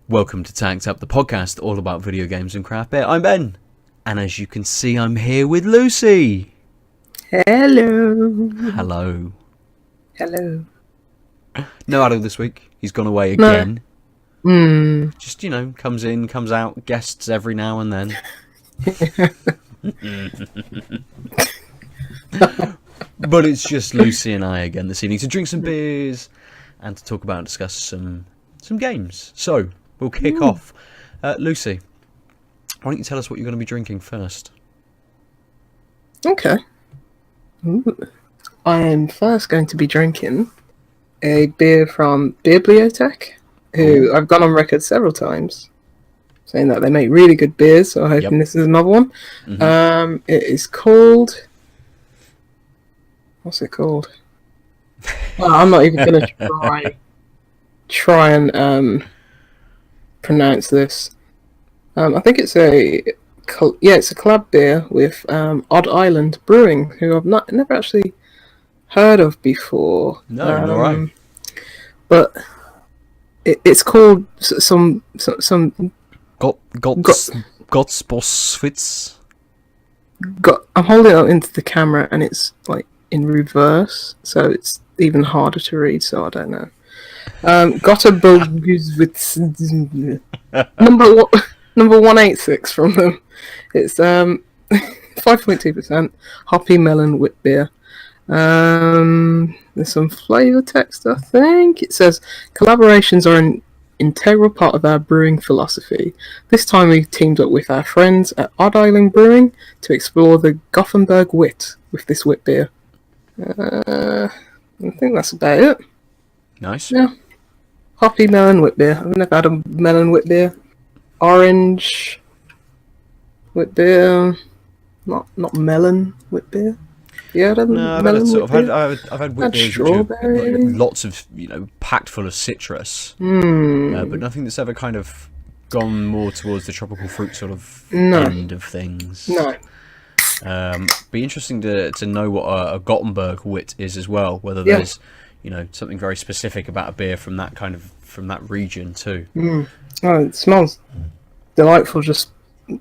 Welcome to Tagged Up, the podcast all about video games and craft beer. I'm Ben, and as you can see, I'm here with Lucy. Hello. Hello. Hello. No Adam this week. He's gone away again. No. Just, comes in, comes out, guests every now and then. But it's just Lucy and I again this evening to drink some beers and to talk about and discuss some games. So, we'll kick off. Lucy, why don't you tell us what you're going to be drinking first? Okay. Ooh. I am first going to be drinking a beer from Beerbliotek, who I've gone on record several times saying that they make really good beers, so I'm hoping this is another one. Mm-hmm. It is called... What's it called? Well, I'm not even going to try and pronounce this. I think it's it's a collab beer with Odd Island Brewing, who I've never actually heard of before. No, all right. But it's called some Goteborgswits. I'm holding it up into the camera and it's like in reverse, so it's even harder to read. So I don't know. Goteborgswits number 186 from them. It's 5.2% hoppy melon wit beer. There's some flavour text, I think. It says collaborations are an integral part of our brewing philosophy. This time we teamed up with our friends at Odd Island Brewing to explore the Gothenburg wit with this wit beer. I think that's about it. Nice. Yeah. Hoppy melon wit beer. I've never had a melon wit beer. Orange wit beer. Not melon wit beer. Yeah, I've had wit beers which are lots of, packed full of citrus, but nothing that's ever kind of gone more towards the tropical fruit sort of end of things. No. Be interesting to know what a Gothenburg wit is as well. Whether there's something very specific about a beer from that region too. Oh, it smells delightful. Just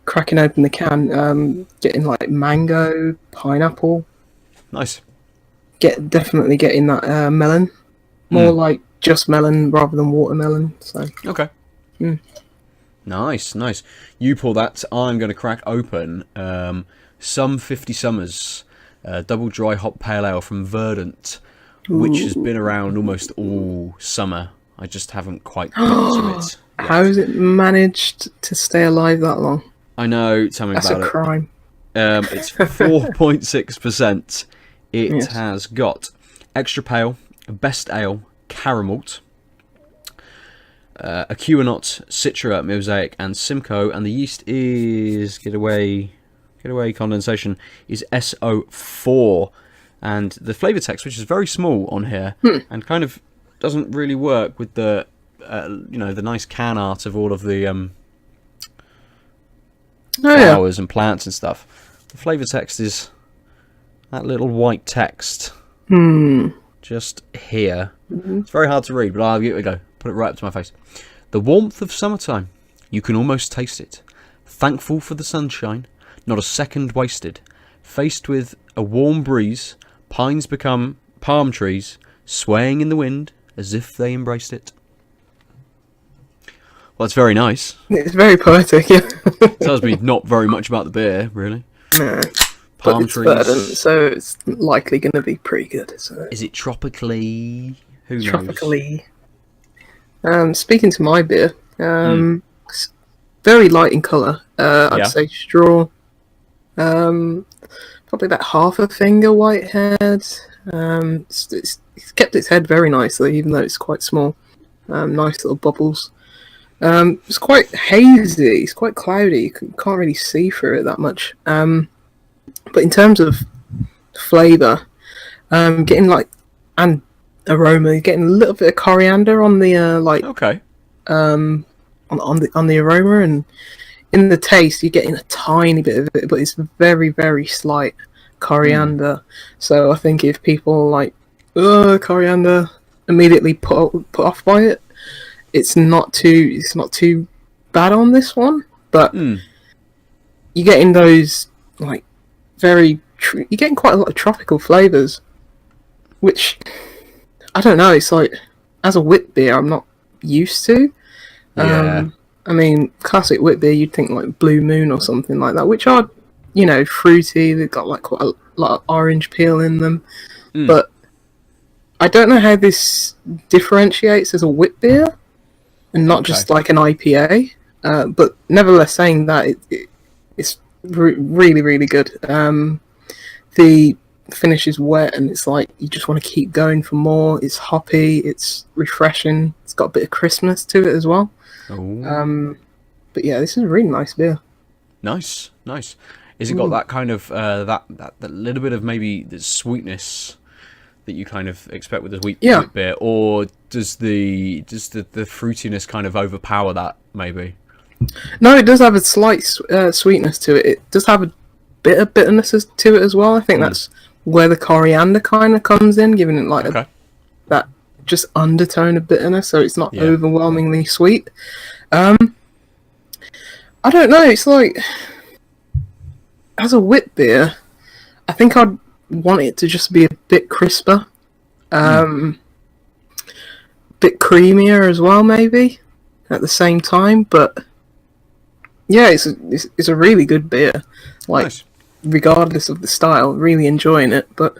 cracking open the can, getting like mango, pineapple. Nice. Definitely getting that melon. More like just melon rather than watermelon. So okay. Nice. You pour that. I'm going to crack open some 50 Summers double dry hop pale ale from Verdent, which has been around almost all summer. I just haven't quite got to it. Yet. How has it managed to stay alive that long? I know. Tell me about it. That's a crime. It's 4.6%. It has got extra pale, best ale, caramelt, Aquanaut, Citra, Mosaic, and Simcoe, and the yeast is Getaway Condensation is SO4, and the flavour text, which is very small on here, and kind of doesn't really work with the the nice can art of all of the flowers and plants and stuff. The flavour text is that little white text just here. It's very hard to read, but I'll give it a go. Put it right up to my face. The warmth of summertime. You can almost taste it. Thankful for the sunshine. Not a second wasted. Faced with a warm breeze, pines become palm trees, swaying in the wind as if they embraced it. Well, it's very nice. It's very poetic, yeah. Tells me not very much about the beer, really. No. Palm but trees. Verdant, so it's likely going to be pretty good. So. Is it tropically? Who knows? Tropically. Speaking to my beer, it's very light in colour. I'd say straw. Probably about half a finger white head. It's kept its head very nicely, even though it's quite small. Nice little bubbles. It's quite hazy. It's quite cloudy. You can't really see through it that much. But in terms of flavour, getting and aroma, getting a little bit of coriander on the on the aroma, and in the taste you're getting a tiny bit of it, but it's very, very slight coriander. So I think if people like coriander, immediately put off by it, it's not too bad on this one, but you're getting those like you're getting quite a lot of tropical flavors, which I don't know. It's like, as a wit beer, I'm not used to. Yeah. I mean, classic wit beer, you'd think like Blue Moon or something like that, which are, you know, fruity. They've got like quite a lot of orange peel in them, but I don't know how this differentiates as a wit beer and not just like an IPA. But nevertheless, saying that, it's really, really good. The finish is wet, and it's like you just want to keep going for more. It's hoppy, it's refreshing. It's got a bit of crispness to it as well. But yeah, this is a really nice beer. Nice. Is it got that kind of that little bit of maybe the sweetness that you kind of expect with a wheat beer, or does the fruitiness kind of overpower that maybe? No, it does have a slight sweetness to it. It does have a bit of bitterness to it as well. I think that's where the coriander kind of comes in, giving it like that just undertone of bitterness, so it's not overwhelmingly sweet. I don't know. It's like, as a wit beer, I think I'd want it to just be a bit crisper, bit creamier as well, maybe at the same time. But yeah, it's a really good beer. Like, regardless of the style, really enjoying it. But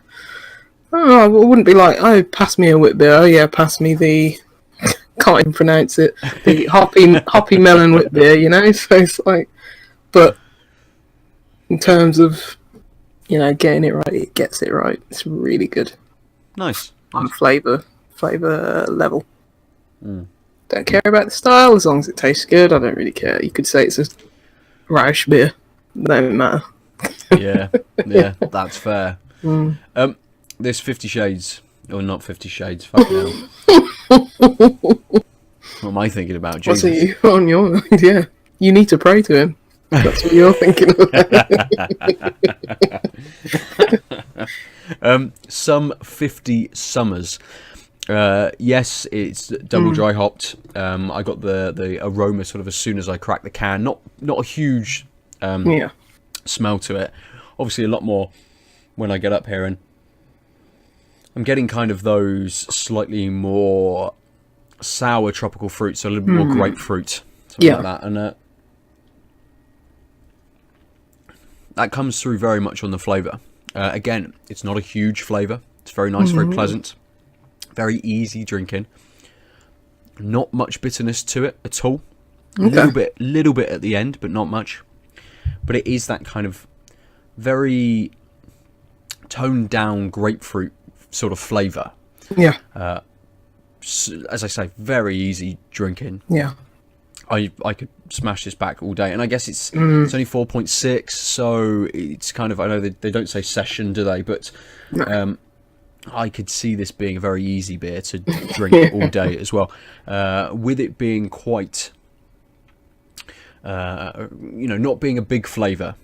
I don't know, I wouldn't be like, oh, pass me a wit beer. Oh yeah, pass me the can't even pronounce it. The hoppy melon wit beer, you know. So it's like, but in terms of, you know, getting it right, it gets it right. It's really good. Nice. On flavor level. Don't care about the style as long as it tastes good. I don't really care. You could say it's a Rausch beer. It don't matter. Yeah, that's fair. There's 50 Shades, or not 50 Shades. Fuck hell. What am I thinking about? Jesus. What's on your mind? Yeah, you need to pray to him. That's what you're thinking about. Some 50 Summers. Yes, it's double dry hopped. I got the aroma sort of as soon as I cracked the can. Not a huge smell to it. Obviously, a lot more when I get up here, and I'm getting kind of those slightly more sour tropical fruits, so a little bit more grapefruit, something like that, and that comes through very much on the flavour. Again, it's not a huge flavour. It's very nice, very pleasant, very easy drinking. Not much bitterness to it at all. Little bit at the end, but not much. But it is that kind of very toned down grapefruit sort of flavour. Yeah. As I say, very easy drinking. Yeah. I could smash this back all day, and I guess it's only 4.6, so it's kind of, I know they don't say session, do they? But I could see this being a very easy beer to drink all day as well, with it being quite, not being a big flavour,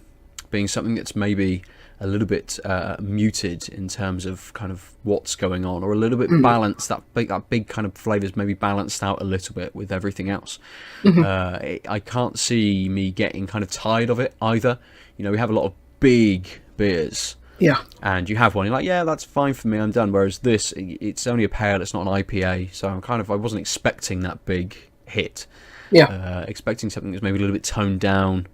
being something that's maybe a little bit muted in terms of kind of what's going on, or a little bit balanced. That big kind of flavours maybe balanced out a little bit with everything else. I can't see me getting kind of tired of it either. You know, we have a lot of big beers. Yeah. And you have one, you're like, yeah, that's fine for me, I'm done. Whereas this, it's only a pale, it's not an IPA, so I wasn't expecting that big hit. Yeah. Expecting something that's maybe a little bit toned down.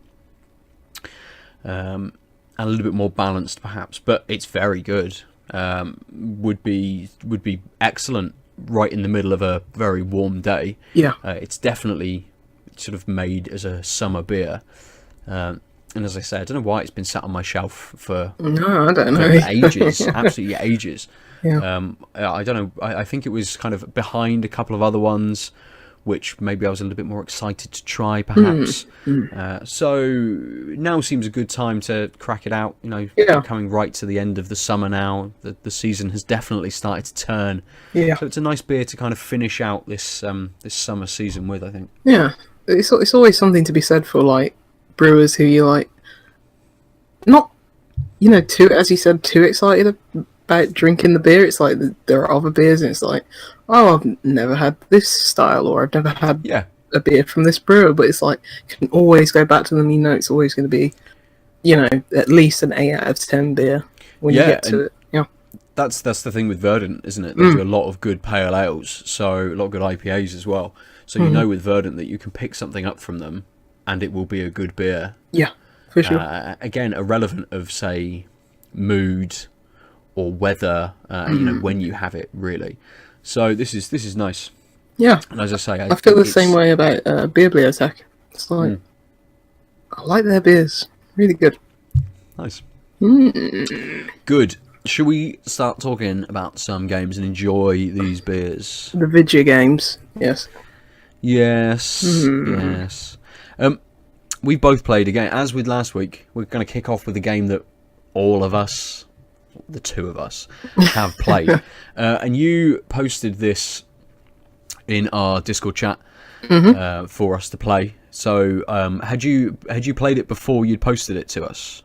And a little bit more balanced, perhaps, but it's very good. Would be excellent right in the middle of a very warm day. Yeah, it's definitely sort of made as a summer beer. And as I say, I don't know why it's been sat on my shelf for I don't know ages, absolutely ages. Yeah. I don't know. I think it was kind of behind a couple of other ones, which maybe I was a little bit more excited to try, perhaps. So now seems a good time to crack it out. You know, coming right to the end of the summer now. The season has definitely started to turn. Yeah. So it's a nice beer to kind of finish out this this summer season with, I think. Yeah, it's always something to be said for like brewers who you like, not, you know, too, as you said, too excited about drinking the beer. It's like there are other beers, and it's like, oh, I've never had this style, or I've never had a beer from this brewer. But it's like you can always go back to them. You know, it's always going to be, at least an 8 out of 10 beer when you get to it. Yeah, that's the thing with Verdent, isn't it? They do a lot of good pale ales, so a lot of good IPAs as well. So you know with Verdent that you can pick something up from them, and it will be a good beer. Yeah, for sure. Again, irrelevant of say mood or weather, when you have it, really. So this is nice. Yeah, and as I say, I feel the same way about Beerbliotek. It's like I like their beers, really good. Nice. Good. Should we start talking about some games and enjoy these beers? The video games, yes. Yes. We both played a game. As with last week, we're going to kick off with a game that all of us, the two of us, have played. And you posted this in our Discord chat for us to play. So had you played it before you'd posted it to us?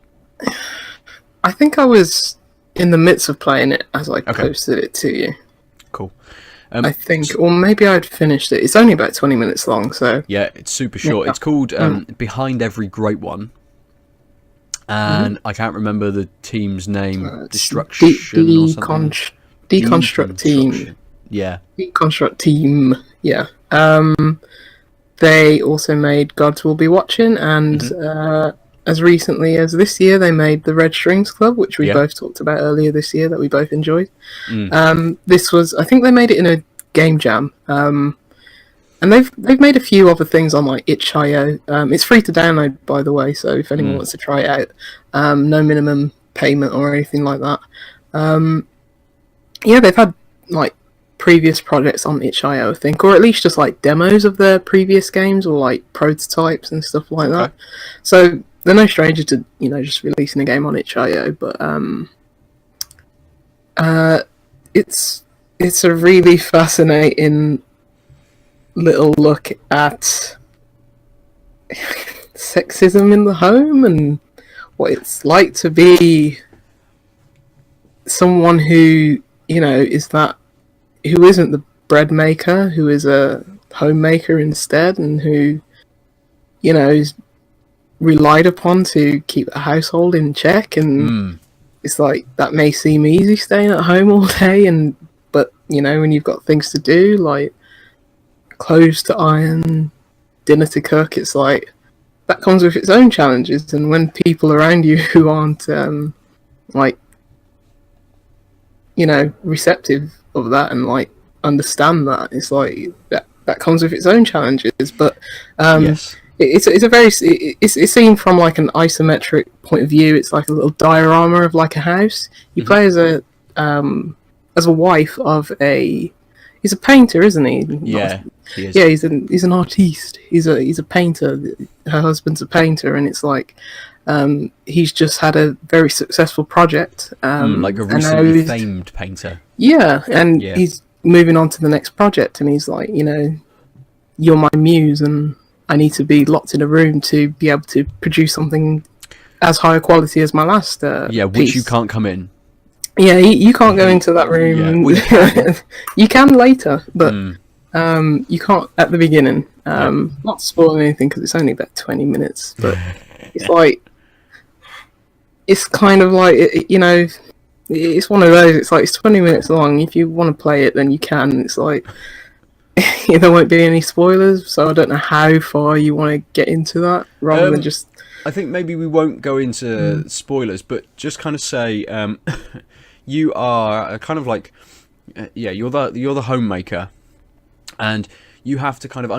I think I was in the midst of playing it as I posted it to you. Cool. I think, or maybe I'd finished it. It's only about 20 minutes long, so... Yeah, it's super short. It's called Behind Every Great One. And I can't remember the team's name. Destruction or something. Deconstructeam. Yeah. Deconstructeam, yeah. They also made Gods Will Be Watching, and as recently as this year, they made the Red Strings Club, which we both talked about earlier this year, that we both enjoyed. This was, I think they made it in a game jam, and they've made a few other things on like itch.io. It's free to download, by the way, so if anyone wants to try it out, no minimum payment or anything like that. They've had like previous projects on itch.io, I think, or at least just like demos of their previous games or like prototypes and stuff like that. So they're no stranger to just releasing a game on itch.io, but it's a really fascinating little look at sexism in the home and what it's like to be someone who who isn't the bread maker, who is a homemaker instead, and who is relied upon to keep a household in check. And it's like, that may seem easy staying at home all day, but when you've got things to do, like clothes to iron, dinner to cook, it's like that comes with its own challenges. And when people around you who aren't receptive of that and like understand that, it's like that comes with its own challenges. But it's seen from like an isometric point of view. It's like a little diorama of like a house. You play as a wife of he's a painter, isn't he? Yeah, he is. Yeah, he's an artiste. He's a painter. Her husband's a painter, and it's like he's just had a very successful project. Like a recently famed painter. Yeah, and he's moving on to the next project, and he's like, you're my muse, and I need to be locked in a room to be able to produce something as high a quality as my last which piece. You can't come in. Yeah, you can't go into that room. You can later, but you can't at the beginning. Not spoiling anything because it's only about 20 minutes, but it's like, it's kind of like, it's one of those, it's like, it's 20 minutes long. If you want to play it, then you can. It's like, there won't be any spoilers, so I don't know how far you want to get into that, rather than just... I think maybe we won't go into spoilers, but just kind of say, you are kind of like, you're the homemaker, and you have to kind of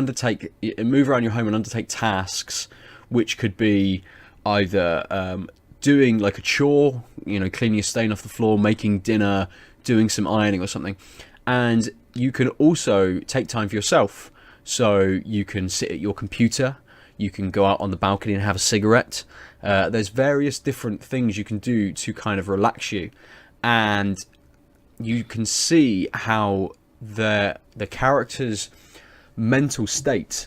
move around your home and undertake tasks, which could be either doing like a chore, cleaning a stain off the floor, making dinner, doing some ironing or something. And you can also take time for yourself. So you can sit at your computer, you can go out on the balcony and have a cigarette. There's various different things you can do to kind of relax you. And you can see how the character's mental state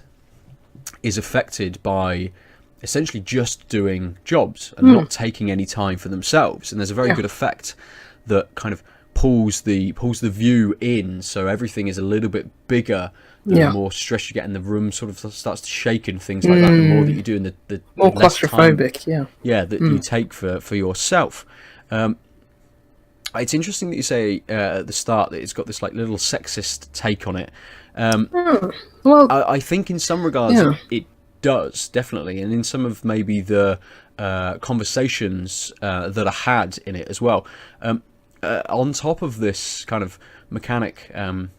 is affected by essentially just doing jobs and not taking any time for themselves. And there's a very good effect that kind of pulls the view in, so everything is a little bit bigger. The more stress you get in the room, sort of starts to shake and things like that. The more that you do, and the more less claustrophobic, time, that you take for yourself. It's interesting that you say at the start that it's got this like little sexist take on it. Well, I think in some regards it does, definitely, and in some of maybe the conversations that are had in it as well. On top of this kind of mechanic,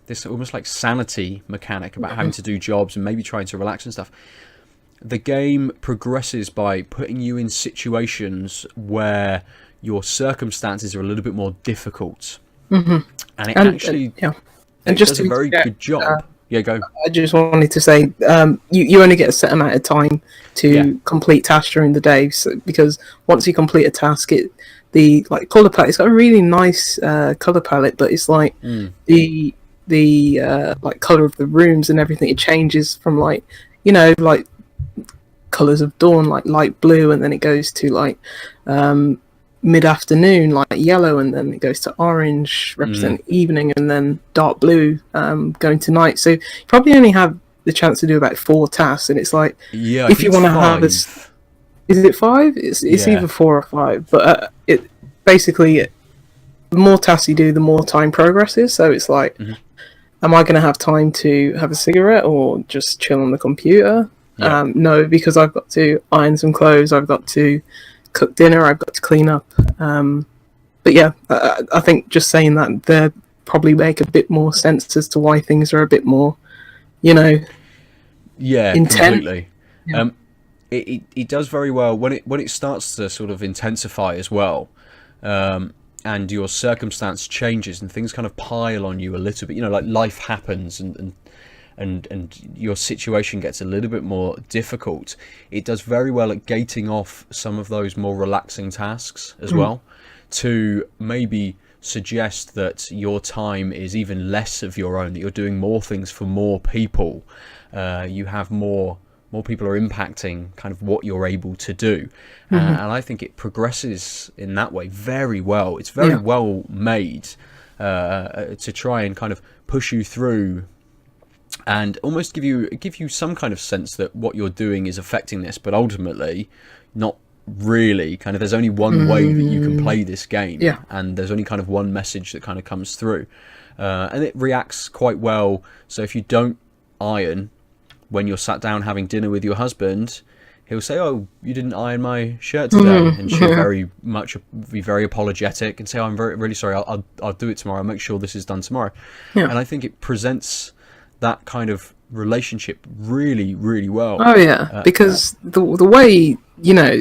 this almost like sanity mechanic about having to do jobs and maybe trying to relax and stuff, the game progresses by putting you in situations where your circumstances are a little bit more difficult, and it actually does a very good job. Go. I just wanted to say, you only get a set amount of time to complete tasks during the day, so, because once you complete a task, the like color palette, it's got a really nice color palette, but it's like the like color of the rooms and everything, it changes from like, you know, like colors of dawn, like light blue, and then it goes to like mid-afternoon, like yellow, and then it goes to orange, represent evening, and then dark blue going to night. So you probably only have the chance to do about 4 tasks, and it's like, if you want to have this, is it 5? It's either 4 or 5, but it basically, the more tasks you do, the more time progresses. So it's like, am I going to have time to have a cigarette or just chill on the computer? No, because I've got to iron some clothes, I've got to cook dinner, I've got to clean up. But yeah, I think just saying that there probably make a bit more sense as to why things are a bit more, you know, intense. Completely. It does very well when it starts to sort of intensify as well, and your circumstance changes and things kind of pile on you a little bit. You know, like life happens and your situation gets a little bit more difficult. It does very well at gating off some of those more relaxing tasks as well, to maybe suggest that your time is even less of your own, that you're doing more things for more people. You have more people are impacting kind of what you're able to do. And I think it progresses in that way very well. It's very well made to try and kind of push you through and almost give you some kind of sense that what you're doing is affecting this, but ultimately not really. Kind of, there's only one way that you can play this game, and there's only kind of one message that kind of comes through, and it reacts quite well. So if you don't iron when you're sat down having dinner with your husband, he'll say, "Oh, you didn't iron my shirt today," and she'll very much be very apologetic and say, "Oh, I'm really sorry. I'll do it tomorrow. I'll make sure this is done tomorrow." And I think it presents that kind of relationship really, really well. Oh yeah, because the way, you know,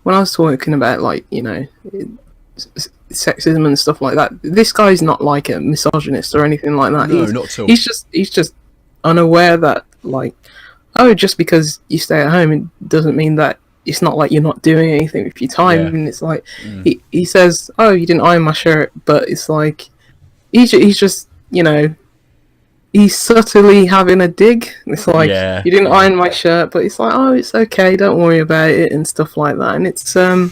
when I was talking about, like, you know, sexism and stuff like that, this guy's not like a misogynist or anything like that. No, not at all. He's just unaware that, like, oh, just because you stay at home, it doesn't mean that it's not like you're not doing anything with your time. And it's like, he says, "Oh, you didn't iron my shirt," but it's like, he's just, you know, he's subtly having a dig. It's like, you didn't iron my shirt, but it's like, oh, it's okay, don't worry about it, and stuff like that. And it's and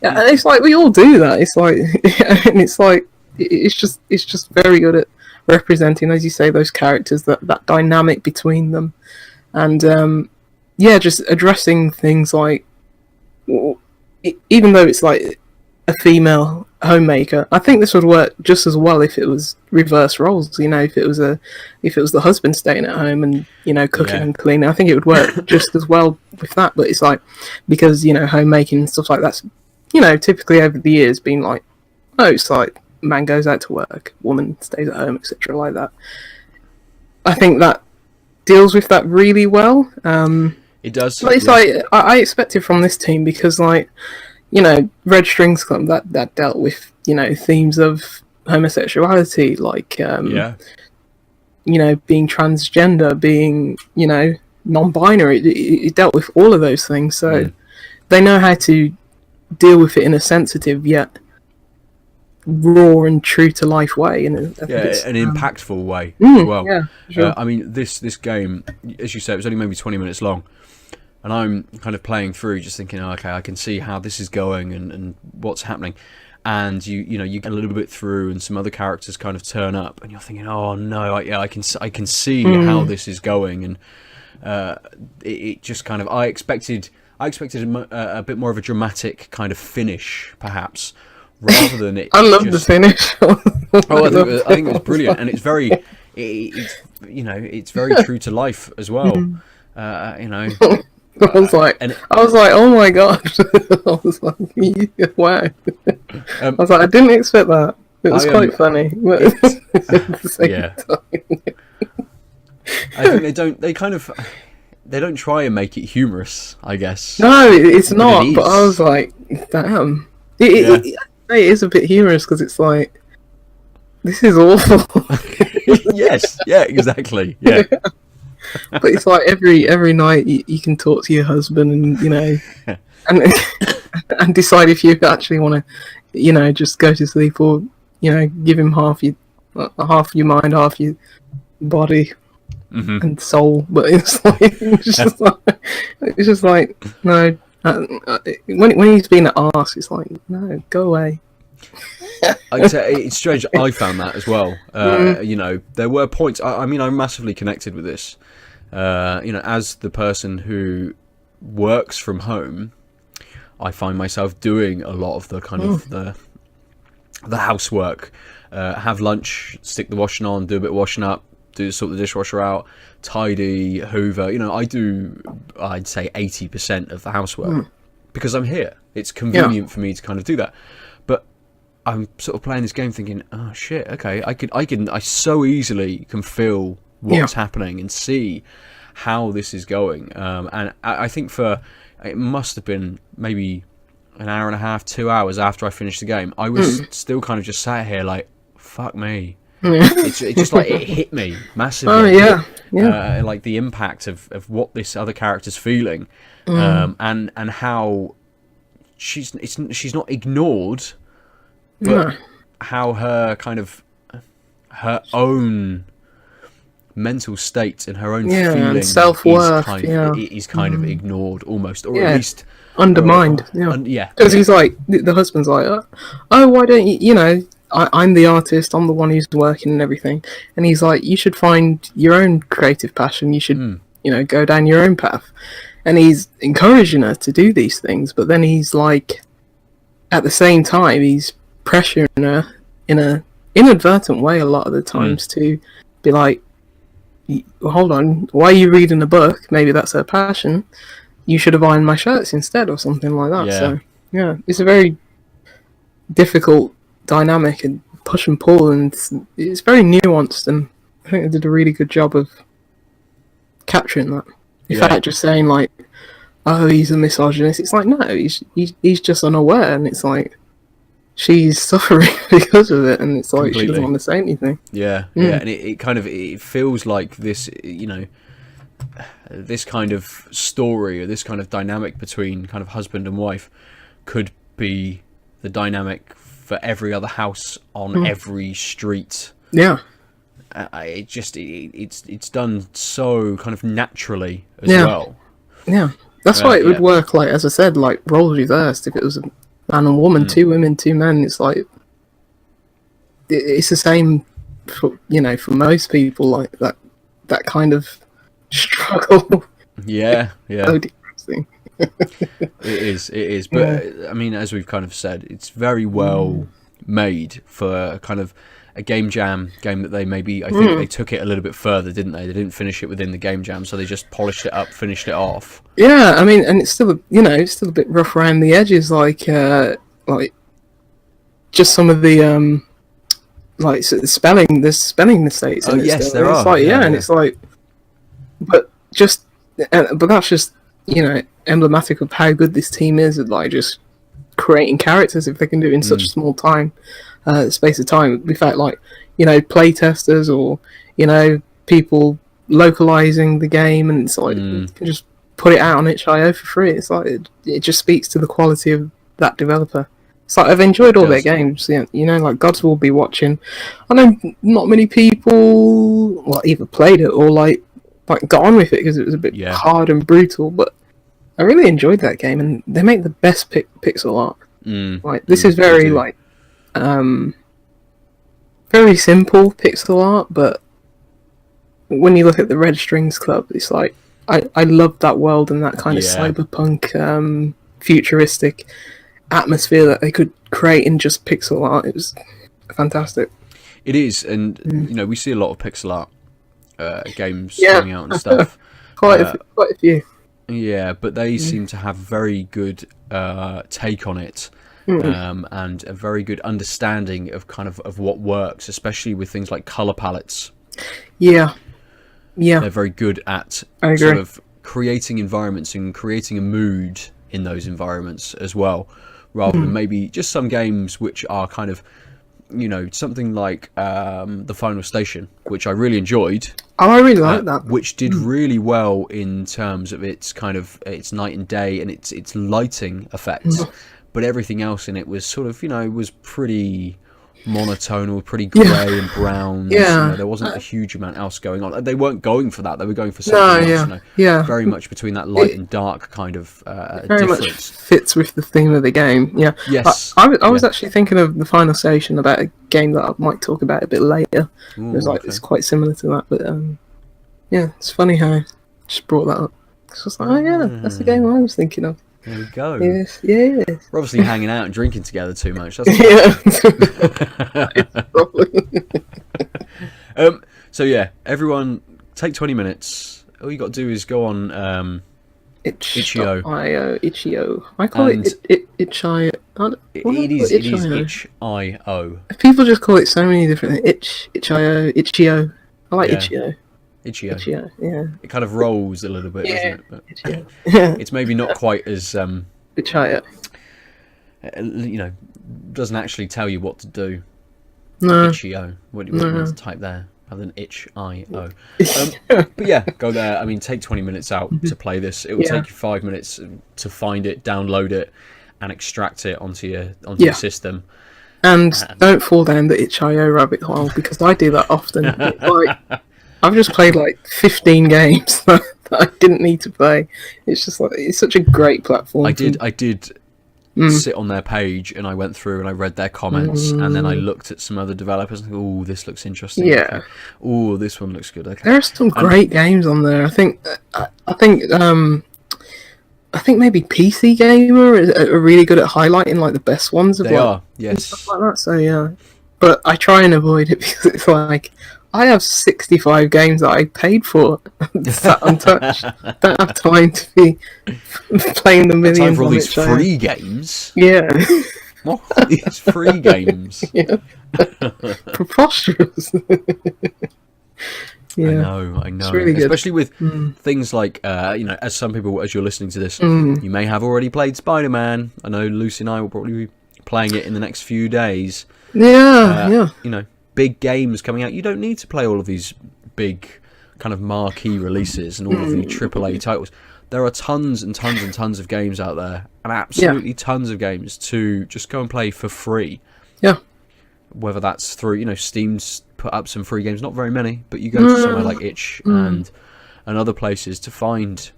it's like, we all do that. It's like, and it's like, it's just very good at representing, as you say, those characters, that dynamic between them, and just addressing things like, even though it's like a female homemaker, I think this would work just as well if it was reverse roles. You know, if it was the husband staying at home and, you know, cooking and cleaning, I think it would work just as well with that. But it's like, because, you know, homemaking and stuff like that's, you know, typically over the years been like, oh, it's like man goes out to work, woman stays at home, etc., like that. I think that deals with that really well. It does. But it's like, I expect it from this team, because, like, you know, Red Strings Club, that dealt with, you know, themes of homosexuality, like, you know, being transgender, being, you know, non-binary. It dealt with all of those things. So they know how to deal with it in a sensitive yet raw and true to life way, and an impactful way as well. Yeah, sure. I mean, this game, as you said, it was only maybe 20 minutes long. And I'm kind of playing through, just thinking, oh, okay, I can see how this is going and what's happening. and you know you get a little bit through, and some other characters kind of turn up, and you're thinking, oh no, I can see how this is going, and it just kind of I expected a bit more of a dramatic kind of finish, perhaps, rather than it. I love the finish. I think it was brilliant, and it's very, it's very true to life as well. You know, I was like, oh my god! I was like, wow! I was like, I didn't expect that. It was quite funny, but at the same time. I think they don't try and make it humorous, I guess. No, it's not. But I was like, damn. It is a bit humorous because it's like, this is awful. Yes, yeah, exactly, yeah. But it's like every night you can talk to your husband and, you know, and decide if you actually want to, you know, just go to sleep or, you know, give him half your mind, half your body. And soul, but it's just like no. When he's being an arse, it's like no, go away. I'd say it's strange. I found that as well. You know, there were points. I mean, I'm massively connected with this. You know, as the person who works from home, I find myself doing a lot of the kind of the housework. Have lunch, stick the washing on, do a bit of washing up. Sort the dishwasher out, tidy, hoover. You know, I'd say 80% of the housework because I'm here. It's convenient for me to kind of do that. But I'm sort of playing this game thinking, oh shit, okay, I so easily can feel what's happening and see how this is going. And I think it must have been maybe an hour and a half, 2 hours after I finished the game, I was still kind of just sat here like, fuck me. It's just like it hit me massively. Oh yeah. Like the impact of what this other character's feeling, and how she's not ignored, but how her kind of her own mental state and her own feeling and self-worth is kind of ignored almost, or at least undermined. Because he's like, the husband's like, oh, why don't you, you know, I'm the artist, I'm the one who's working and everything. And he's like, you should find your own creative passion. You should, you know, go down your own path. And he's encouraging her to do these things. But then he's like, at the same time, he's pressuring her in a inadvertent way a lot of the times to be like, hold on, why are you reading a book? Maybe that's her passion. You should have ironed my shirts instead or something like that. So, yeah, it's a very difficult dynamic and push and pull, and it's very nuanced, and I think they did a really good job of capturing that. In fact, just saying like, oh, he's a misogynist, it's like, no, he's just unaware, and it's like she's suffering because of it, and it's like completely. She doesn't want to say anything. And it kind of, it feels like this, you know, this kind of story or this kind of dynamic between kind of husband and wife could be the dynamic for every other house on every street. It's done so kind of naturally as well. That's why it would work, like, as I said, like roles reversed. If it was a man and woman, 2 women, 2 men, it's like it's the same for, you know, for most people, like that kind of struggle. So depressing. It is, but I mean, as we've kind of said, it's very well made for kind of a game that they maybe, I think they took it a little bit further, didn't they? They didn't finish it within the game jam, so they just polished it up, finished it off. Yeah, I mean, and it's still, you know, it's still a bit rough around the edges, like just some of the like spelling mistakes. Oh yes, there are. It's like, and it's like, but that's just, you know, emblematic of how good this team is at like just creating characters if they can do it in such a small space of time. In fact, like, you know, play testers or, you know, people localizing the game, and it's like you can just put it out on itch.io for free. It's like it just speaks to the quality of that developer. It's like I've enjoyed all their games. You know, like Gods will be watching. I know not many people either played it or like got on with it because it was a bit hard and brutal, but I really enjoyed that game, and they make the best pixel art. Like this is very like very simple pixel art, but when you look at the Red Strings Club, it's like I love that world and that kind of cyberpunk, futuristic atmosphere that they could create in just pixel art. It was fantastic. It is, and you know, we see a lot of pixel art games coming out and stuff. quite a few. Yeah, but they seem to have very good take on it, and a very good understanding of of what works, especially with things like color palettes. Yeah, they're very good at sort of creating environments and creating a mood in those environments as well, rather than maybe just some games which are kind of, you know, something like The Final Station, which I really enjoyed. Oh, I really like that. Which did really well in terms of its kind of its night and day and its lighting effects, but everything else in it was sort of, you know, was pretty monotonal, pretty grey and brown. You know, there wasn't a huge amount else going on. They weren't going for that. They were going for something else. You know, very much between that light and dark kind of very difference. Much fits with the theme of the game. Yeah. Yes. I was actually thinking of The Final Station, about a game that I might talk about a bit later. Ooh, it was like it's quite similar to that, but yeah, it's funny how I just brought that up. It's just like, oh yeah, that's the game I was thinking of. There we go. Yes. We're obviously hanging out and drinking together too much. That's so yeah, everyone take 20 minutes. All you got to do is go on itch.io. Itch.io. I call it itch.io. It is itch.io. People just call it so many different things. Itch.io, Itch.io. I like Itch.io. Itch.io, yeah. It kind of rolls a little bit, doesn't it? But it's maybe not quite as Itch.io. You know, doesn't actually tell you what to do. No. Itch.io. What do you want to type there? Other than itch.io. But yeah, go there. I mean, take 20 minutes out to play this. It will take you 5 minutes to find it, download it, and extract it onto your system. And don't fall down the itch.io rabbit hole, because I do that often. I've just played like 15 games that I didn't need to play. It's just like, it's such a great platform. I did sit on their page and I went through and I read their comments and then I looked at some other developers and oh, this looks interesting. Yeah. Oh, this one looks good. Okay. There are some great games on there. I think maybe PC Gamer are really good at highlighting like the best ones of yes, stuff like that. So yeah, but I try and avoid it because it's like, I have 65 games that I paid for sat untouched. Don't have time to be playing the millions. Time for all these free games. Yeah. What? These free games. Yeah. Preposterous. Yeah. I know. It's really good. Especially with things like, you know, as some people, as you're listening to this, you may have already played Spider-Man. I know Lucy and I will probably be playing it in the next few days. Yeah. You know, big games coming out. You don't need to play all of these big kind of marquee releases and all of the AAA titles. There are tons and tons and tons of games out there, and absolutely tons of games to just go and play for free. Yeah. Whether that's through, you know, Steam's put up some free games, not very many, but you go to somewhere like Itch and other places to find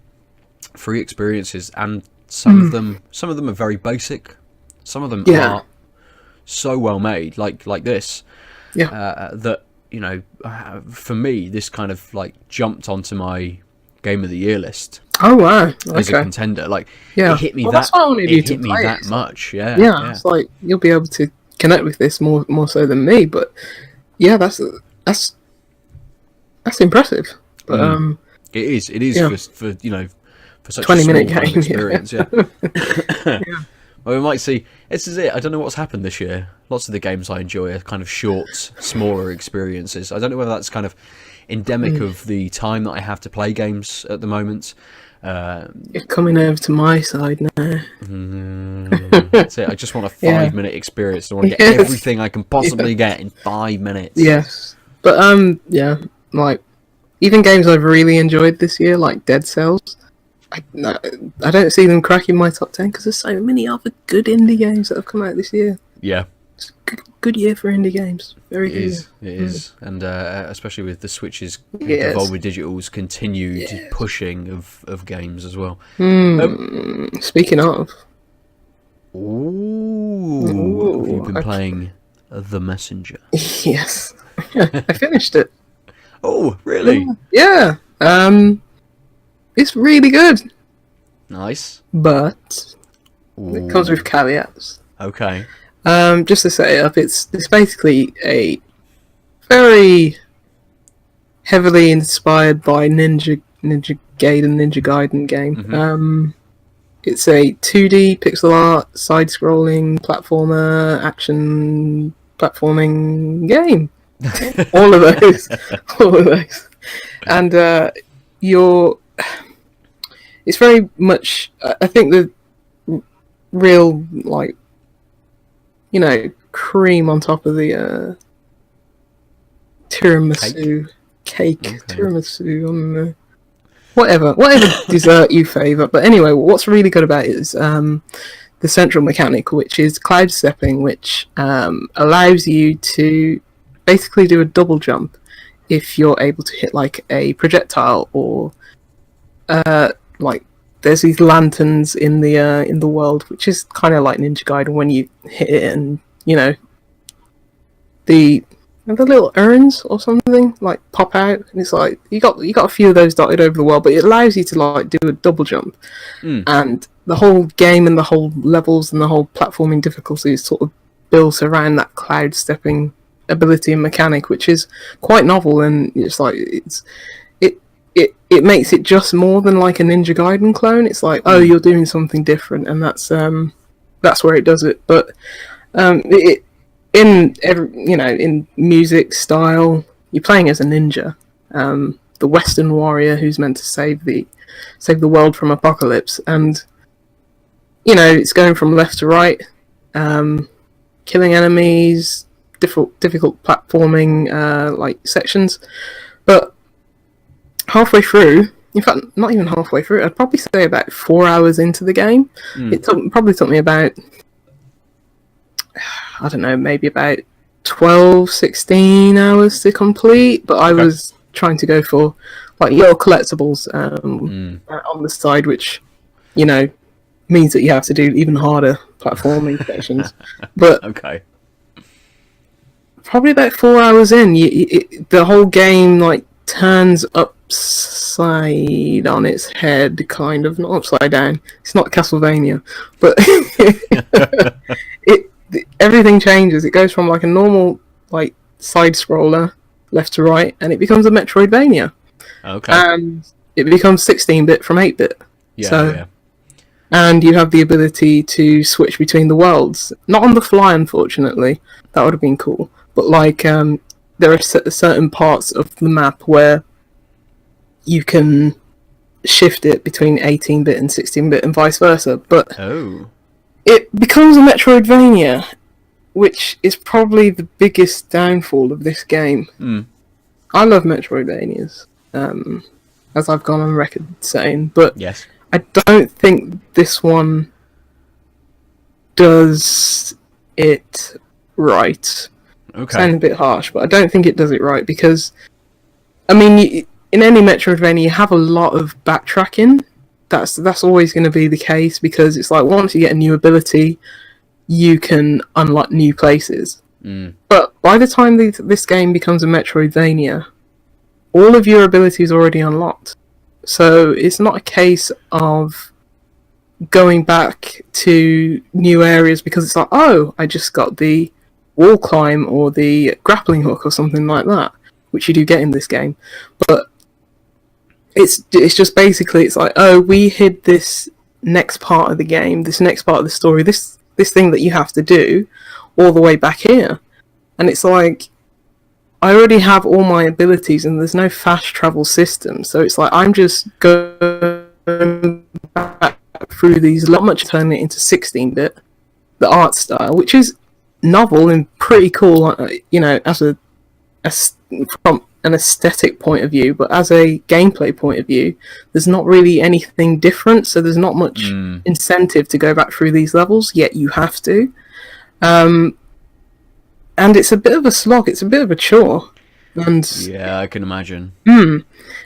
free experiences, and some of them are very basic. Some of them are so well made, like this. That, you know, for me, this kind of like jumped onto my Game of the Year list. Oh wow! As a contender, like it hit me that much. Yeah. It's like you'll be able to connect with this more so than me, but yeah, that's impressive. But it is for you know, for such 20-minute a small game experience. Well, we might see. This is it. I don't know what's happened this year. Lots of the games I enjoy are kind of short, smaller experiences. I don't know whether that's kind of endemic of the time that I have to play games at the moment. You're coming over to my side now. That's it. I just want a 5-minute experience. I want to get everything I can possibly get in 5 minutes. Yes, but like even games I've really enjoyed this year, like Dead Cells. I don't see them cracking my top 10 because there's so many other good indie games that have come out this year. Yeah. It's a good year for indie games. Very good. It is. And especially with the Switch's Devolver Digital's continued pushing of games as well. Speaking of. What have you been playing The Messenger. Yes. I finished it. Oh, really? Yeah. It's really good. Nice. But it comes with caveats. Okay. Just to set it up, it's basically a very heavily inspired by Ninja Gaiden game. Mm-hmm. It's a 2D pixel art, side-scrolling platformer, action platforming game. all of those, and it's very much. I think the real cream on top of the tiramisu cake. Okay. Tiramisu on the whatever dessert you favour. But anyway, what's really good about it is the central mechanic, which is cloud stepping, which allows you to basically do a double jump if you're able to hit like a projectile or there's these lanterns in the world, which is kind of like Ninja Gaiden when you hit it and the little urns or something like pop out, and it's like you got a few of those dotted over the world, but it allows you to like do a double jump, and the whole game and the whole levels and the whole platforming difficulty is sort of built around that cloud stepping ability and mechanic, which is quite novel, and it's like it makes it just more than like a Ninja Gaiden clone. It's like, oh, you're doing something different, and that's where it does it. But in music style, you're playing as a ninja, the Western warrior who's meant to save the world from apocalypse, and it's going from left to right, killing enemies, difficult platforming like sections, but halfway through, in fact, not even halfway through, I'd probably say about 4 hours into the game, it probably took me about, I don't know, maybe about 12, 16 hours to complete, but I was trying to go for like your collectibles on the side, which, means that you have to do even harder platforming sections. But probably about 4 hours in, the whole game like turns upside on its head, kind of, not upside down. It's not Castlevania, but everything changes. It goes from like a normal like side scroller left to right, and it becomes a Metroidvania. And it becomes 16-bit from 8-bit. And you have the ability to switch between the worlds. Not on the fly, unfortunately. That would have been cool. But like, there are certain parts of the map where you can shift it between 18-bit and 16-bit and vice versa. But it becomes a Metroidvania, which is probably the biggest downfall of this game. I love Metroidvanias, as I've gone on record saying, but I don't think this one does it right. Sounding a bit harsh, but I don't think it does it right, because, I mean, in any Metroidvania, you have a lot of backtracking. That's always going to be the case, because it's like once you get a new ability, you can unlock new places. But by the time this game becomes a Metroidvania, all of your abilities are already unlocked. So it's not a case of going back to new areas because it's like, oh, I just got the wall climb or the grappling hook or something like that, which you do get in this game. But it's just basically, it's like, oh, we hid this next part of the game, this next part of the story, this thing that you have to do all the way back here. And it's like, I already have all my abilities and there's no fast travel system. So it's like, I'm just going back through these, not much, turning it into 16-bit, the art style, which is novel and pretty cool, from an aesthetic point of view, but as a gameplay point of view, there's not really anything different, so there's not much incentive to go back through these levels, yet you have to. And it's a bit of a slog, it's a bit of a chore. And yeah, I can imagine.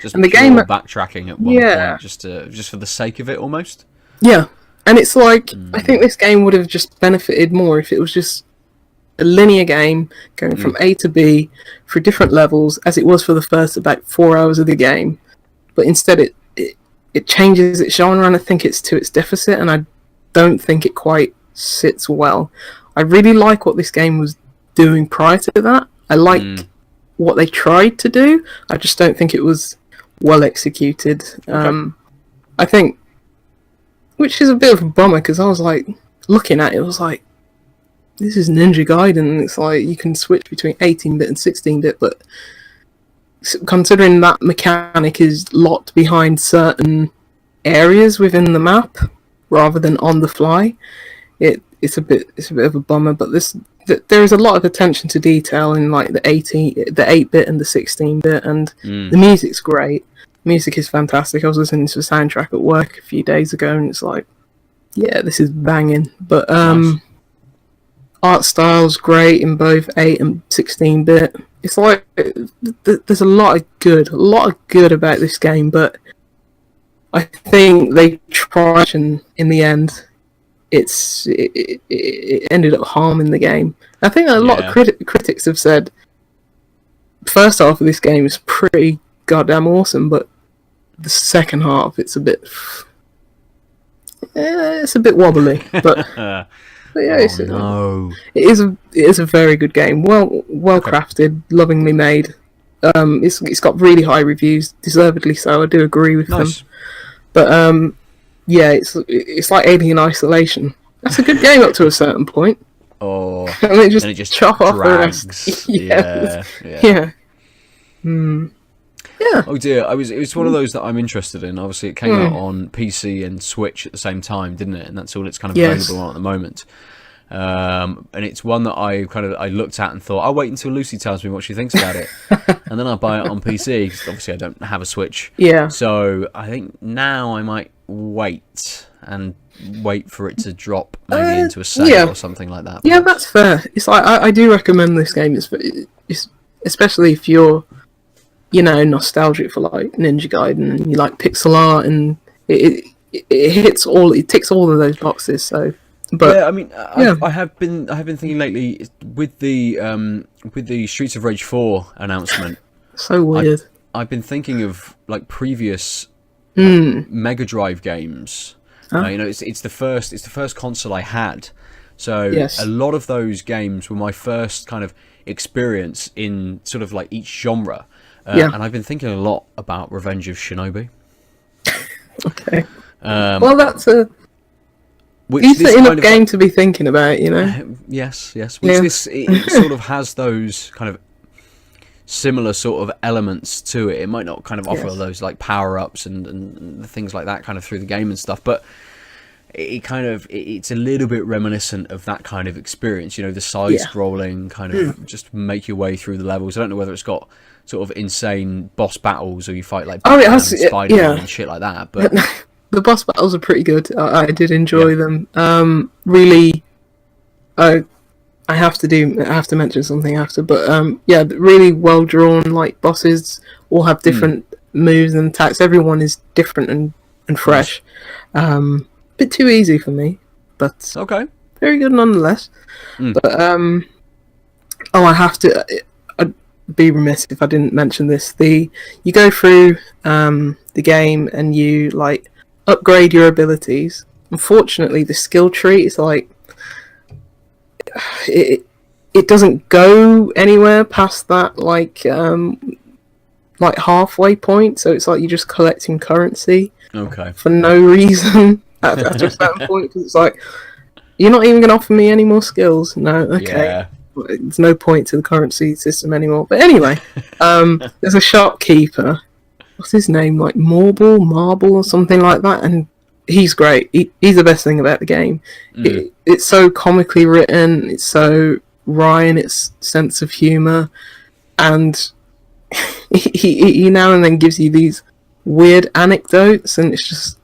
Just and the game backtracking at one point, just for the sake of it, almost. Yeah, and it's like, I think this game would have just benefited more if it was just a linear game going from A to B through different levels, as it was for the first about 4 hours of the game. But instead, it changes its genre, and I think it's to its deficit, and I don't think it quite sits well. I really like what this game was doing prior to that. I like what they tried to do. I just don't think it was well executed. Okay. I think, which is a bit of a bummer, because I was like, looking at it, I was like, this is Ninja Gaiden, and it's like you can switch between 18-bit and 16-bit, but considering that mechanic is locked behind certain areas within the map rather than on the fly, it's a bit of a bummer. But there is a lot of attention to detail in like the 8-bit and the 16-bit, and the music's great. Music is fantastic. I was listening to the soundtrack at work a few days ago, and it's like, yeah, this is banging. But Nice. art style's great in both 8 and 16-bit. It's like there's a lot of good about this game, but I think they tried, and in the end, it ended up harming the game. I think a lot of critics have said first half of this game is pretty goddamn awesome, but the second half it's a bit wobbly. But yeah, it is a very good game. Well crafted, lovingly made. It's got really high reviews, deservedly so. I do agree with them. But yeah, it's like Alien Isolation. That's a good game up to a certain point. Oh, and it just chop off the rest. Yeah. Yeah. Oh dear, it was one of those that I'm interested in. Obviously, it came out on PC and Switch at the same time, didn't it? And that's all it's kind of available on at the moment. And it's one that I looked at and thought, I'll wait until Lucy tells me what she thinks about it, and then I'll buy it on PC, because obviously I don't have a Switch. Yeah. So I think now I might wait for it to drop maybe into a sale or something like that. Yeah, that's fair. It's like I do recommend this game. It's especially if you're, nostalgic for like Ninja Gaiden and you like pixel art, and it ticks all of those boxes. So. But yeah, I mean, I have been thinking lately with the Streets of Rage 4 announcement. So weird. I've been thinking of like previous Mega Drive games. It's the first console I had, so a lot of those games were my first kind of experience in sort of like each genre. And I've been thinking a lot about Revenge of Shinobi. Okay. Well, that's a decent enough game to be thinking about, Yes. It sort of has those kind of similar sort of elements to it. It might not kind of offer those like power-ups and things like that kind of through the game and stuff, but it's a little bit reminiscent of that kind of experience, the side-scrolling kind of just make your way through the levels. I don't know whether it's got sort of insane boss battles or you fight like Spider-Man and shit like that, but the boss battles are pretty good. I did enjoy them. Really, I have to mention something after, but really well drawn. Like bosses all have different moves and attacks. Everyone is different and fresh. Bit too easy for me, but okay, very good nonetheless. But I have to. I'd be remiss if I didn't mention this. You go through the game and you like upgrade your abilities. Unfortunately, the skill tree is like it doesn't go anywhere past that like halfway point. So it's like you're just collecting currency for no reason at a certain point, because it's like you're not even going to offer me any more skills. No, okay. There's no point to the currency system anymore. But anyway, there's a shopkeeper. What's his name? Like Marble or something like that, and he's great. He's the best thing about the game. It's so comically written. It's so wry in its sense of humour, and he now and then gives you these weird anecdotes, and it's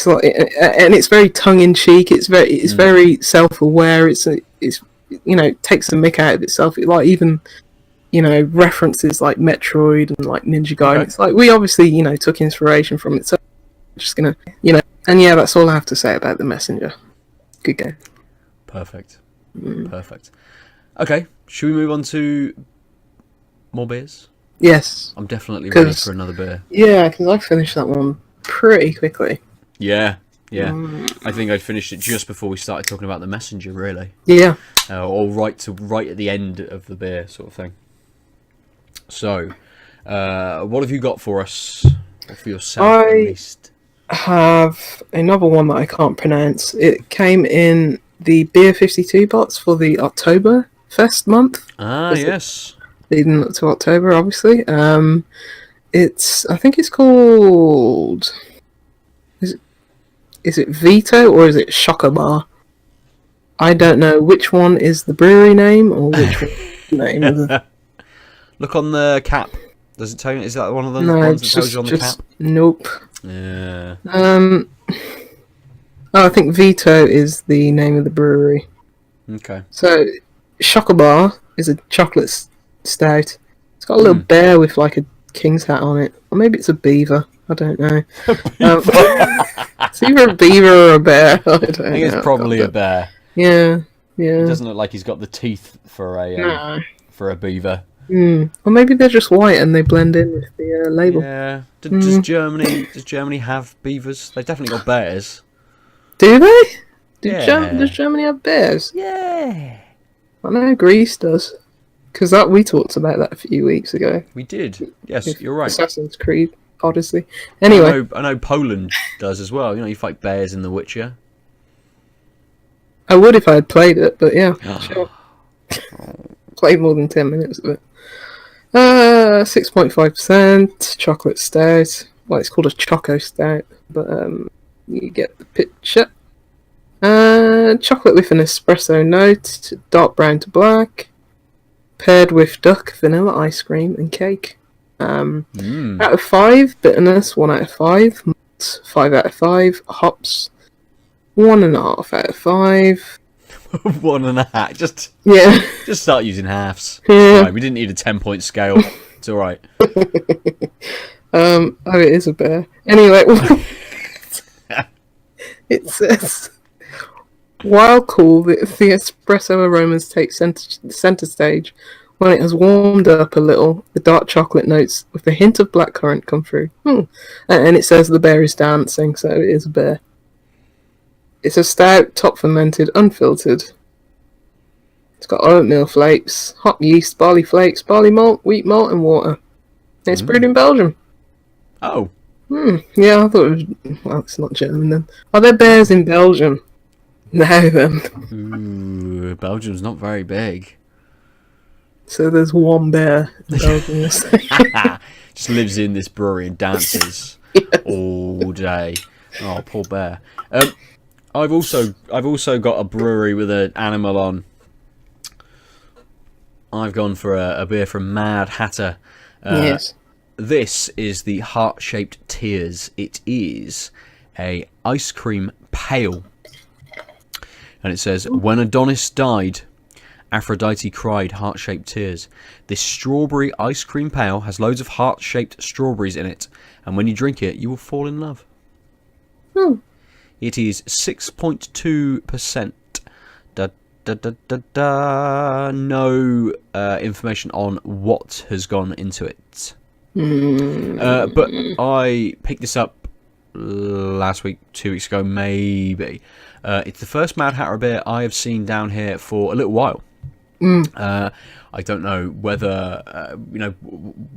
like, and it's very tongue in cheek. It's very self aware. It takes the mick out of itself. It like even references like Metroid and like Ninja Gaiden. Okay. It's like we obviously took inspiration from it. So I'm just gonna and yeah, that's all I have to say about The Messenger. Good game. Perfect. Okay, should we move on to more beers? Yes. I'm definitely ready for another beer. Yeah, because I finished that one pretty quickly. Yeah. I think I finished it just before we started talking about the messenger, really. Yeah. Or right at the end of the beer, sort of thing. So, what have you got for us, or for yourself at least? I have another one that I can't pronounce. It came in the Beer 52 box for the October Fest month. Ah, yes. Leading up to October, obviously. I think it's called... Is it Veto or is it Schokobar? I don't know which one is the brewery name or which one is the name of the... Look on the cap. Does it tell you? Is that one of them? No, Ones that tells you on the cap? Nope. Yeah. I think Veto is the name of the brewery. Okay. So, Schokobar is a chocolate stout. It's got a little bear with like a king's hat on it. Or maybe it's a beaver. I don't know. It's either a beaver or a bear. I think it's probably a bear. Yeah. It doesn't look like he's got the teeth for a beaver. Or maybe they're just white and they blend in with the label. Yeah. Does Germany have beavers? They've definitely got bears. Do they? Yeah. Does Germany have bears? Yeah. I know Greece does. Because we talked about that a few weeks ago. We did. Yes, you're right. Assassin's Creed Odyssey. Anyway. I know Poland does as well. You know, you fight bears in The Witcher. I would if I had played it, but yeah, sure. Played more than 10 minutes of it. 6.5% chocolate stout. Well, it's called a Choco Stout, but you get the picture. Chocolate with an espresso note, dark brown to black, paired with duck, vanilla ice cream, and cake. Out of 5, bitterness 1 out of 5, malt 5 out of 5, hops 1.5 out of 5. 1.5. Just start using halves. Yeah. Right, we didn't need a 10-point scale. It's all right. Oh, it is a bear. Anyway, it says, while cool, the espresso aromas take center stage. When it has warmed up a little, the dark chocolate notes with a hint of blackcurrant come through. And it says the bear is dancing, so it is a bear. It's a stout, top fermented, unfiltered. It's got oatmeal flakes, hop yeast, barley flakes, barley malt, wheat malt, and water. It's brewed in Belgium. Oh. Yeah, I thought it was... Well, it's not German then. Are there bears in Belgium? No, then. Ooh, Belgium's not very big. So there's one bear in Belgium. Just lives in this brewery and dances all day. Oh, poor bear. I've also got a brewery with an animal on. I've gone for a beer from Mad Hatter. Yes. This is the Heart-Shaped Tears. It is a ice cream pale. And it says, when Adonis died, Aphrodite cried heart-shaped tears. This strawberry ice cream pale has loads of heart-shaped strawberries in it. And when you drink it, you will fall in love. It is 6.2%. No information on what has gone into it. But I picked this up last week, 2 weeks ago, maybe. It's the first Mad Hatter beer I have seen down here for a little while. I don't know whether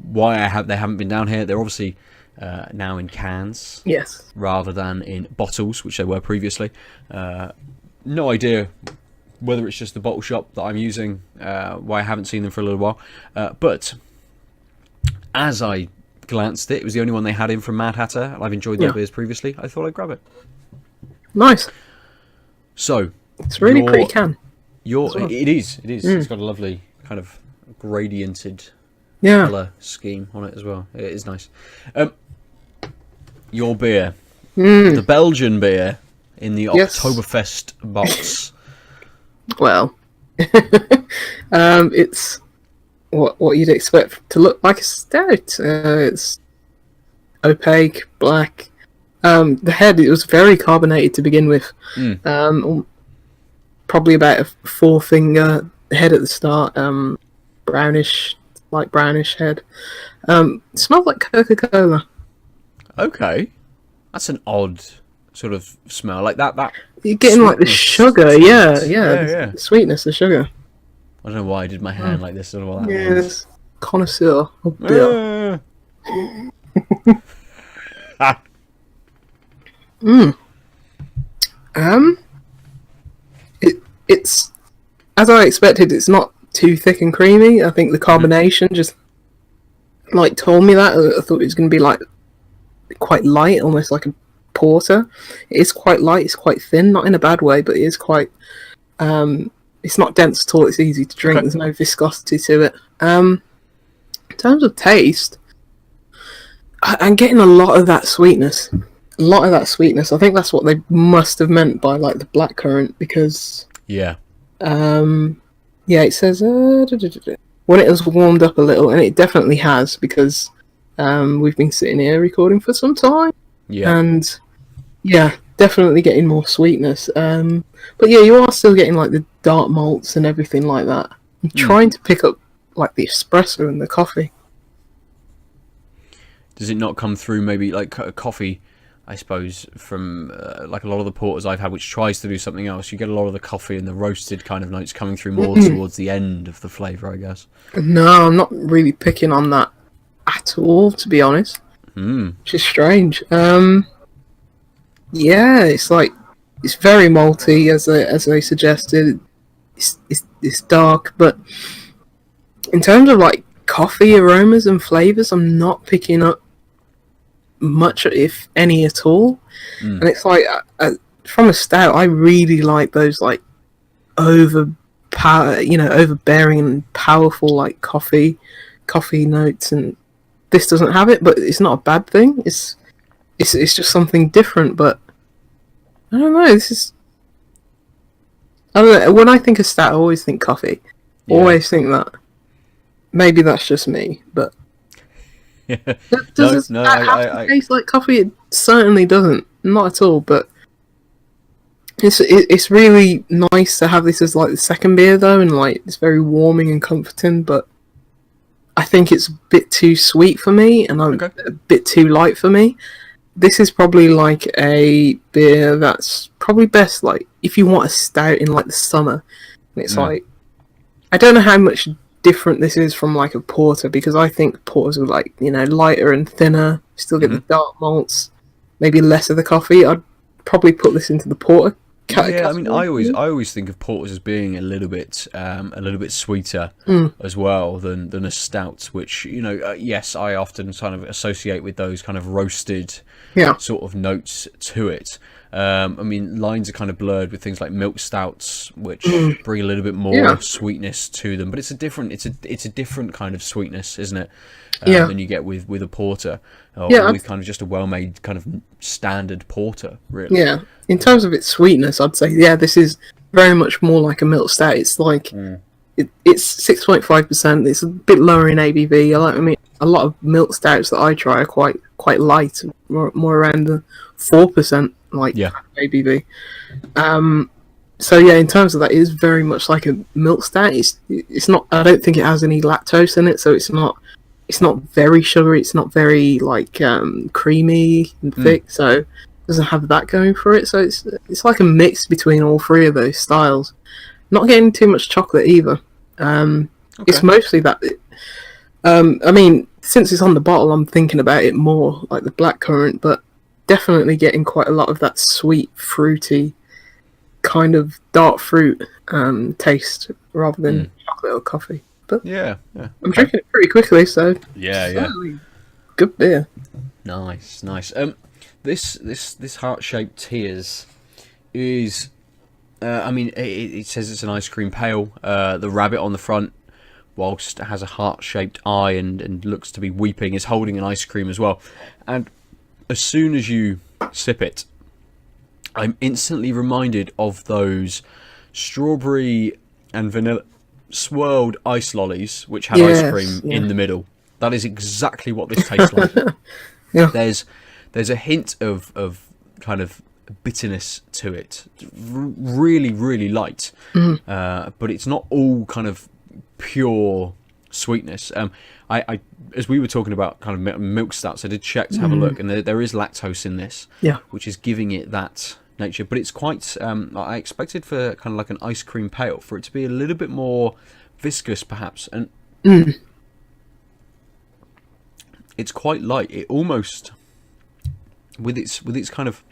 why they haven't been down here. They're obviously now in cans, Yes. rather than in bottles, which they were previously. No idea whether it's just the bottle shop that I'm using, why I haven't seen them for a little while. But as I glanced it was the only one they had in from Mad Hatter, and I've enjoyed their beers previously. I thought I'd grab it. Nice. So it's really pretty can. It is. It's got a lovely kind of gradiented Yeah. colour scheme on it as well. It is nice. Your beer, the Belgian beer in the Oktoberfest box. Well, it's what you'd expect to look like a stout. It's opaque, black. The head, it was very carbonated to begin with. Probably about a 4-finger head at the start, brownish, light brownish head. Smells like Coca-Cola. Okay, that's an odd sort of smell. Like that. You're getting like the sugar, yeah. The sweetness, the sugar. I don't know why I did my hand like this. I don't know what that means. Connoisseur of beer. It's as I expected. It's not too thick and creamy. I think the carbonation just like told me that. I thought it was going to be like quite light, almost like a porter. It is quite light. It's quite thin, not in a bad way, but it is quite. It's not dense at all. It's easy to drink. Okay. There's no viscosity to it. In terms of taste, I'm getting a lot of that sweetness. I think that's what they must have meant by like the blackcurrant, because it says when it has warmed up a little, and it definitely has, because we've been sitting here recording for some time, and definitely getting more sweetness. But yeah, you are still getting like the dark malts and everything like that. I'm trying to pick up like the espresso and the coffee. Does it not come through maybe like a coffee, I suppose, from like a lot of the porters I've had, which tries to do something else? You get a lot of the coffee and the roasted kind of notes coming through more towards the end of the flavour, I guess. No, I'm not really picking on that at all, to be honest. Which is strange. It's like, it's very malty, as they suggested. It's dark, but in terms of like coffee aromas and flavours, I'm not picking up much, if any at all. And it's like from a stout, I really like those like overbearing and powerful like coffee notes, and this doesn't have it, but it's not a bad thing. It's just something different. But I don't know. I don't know. When I think of stout, I always think coffee. Always think that. Maybe that's just me, but does it have to taste like coffee? It certainly doesn't. Not at all. But it's really nice to have this as like the second beer though, and like it's very warming and comforting. But I think it's a bit too sweet for me, and a bit too light for me. This is probably like a beer that's probably best like if you want a stout in like the summer. And it's like, I don't know how much different this is from like a porter, because I think porters are like, lighter and thinner. Still get the dark malts, maybe less of the coffee. I'd probably put this into the porter category. I mean, I always think of porters as being a little bit sweeter as well than a stout, which yes, I often kind of associate with those kind of roasted sort of notes to it. I mean, lines are kind of blurred with things like milk stouts, which bring a little bit more sweetness to them. But it's a different kind of sweetness, isn't it? Than you get with a porter, or with kind of just a well-made kind of standard porter, really. Yeah. In terms of its sweetness, I'd say this is very much more like a milk stout. It's like it's 6.5%. It's a bit lower in ABV. I mean, a lot of milk stouts that I try are quite light, more around the 4%. ABV. So in terms of that, it is very much like a milk stout. It's not. I don't think it has any lactose in it, so it's not very sugary. It's not very like creamy and thick. So it doesn't have that going for it. So it's like a mix between all three of those styles. Not getting too much chocolate either. It's mostly that. I mean, since it's on the bottle, I'm thinking about it more like the blackcurrant, but definitely getting quite a lot of that sweet, fruity kind of dark fruit taste rather than chocolate or coffee. But I'm drinking it pretty quickly, so good beer. Nice. This heart-shaped tears is, I mean, it says it's an ice cream pale. The rabbit on the front, whilst it has a heart-shaped eye and looks to be weeping, is holding an ice cream as well. And as soon as you sip it, I'm instantly reminded of those strawberry and vanilla swirled ice lollies, which have ice cream in the middle. That is exactly what this tastes like. There's a hint of kind of bitterness to it. Really, really light. But it's not all kind of pure sweetness. I as we were talking about kind of milk stouts, I did check to have a look, and there is lactose in this, which is giving it that nature. But it's quite, I expected for kind of like an ice cream pale, for it to be a little bit more viscous perhaps, and it's quite light. It almost, with its kind of,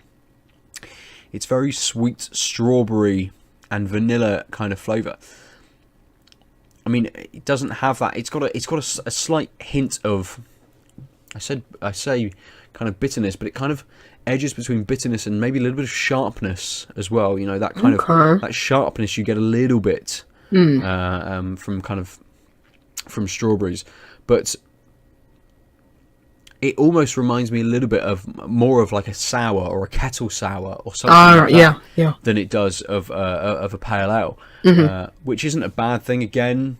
it's very sweet strawberry and vanilla kind of flavour. I mean, it doesn't have that. It's got a slight hint of, I say kind of bitterness, but it kind of edges between bitterness and maybe a little bit of sharpness as well. You know, that kind of that sharpness you get a little bit from strawberries, but it almost reminds me a little bit of more of like a sour or a kettle sour or something like that than it does of a pale ale, which isn't a bad thing. Again,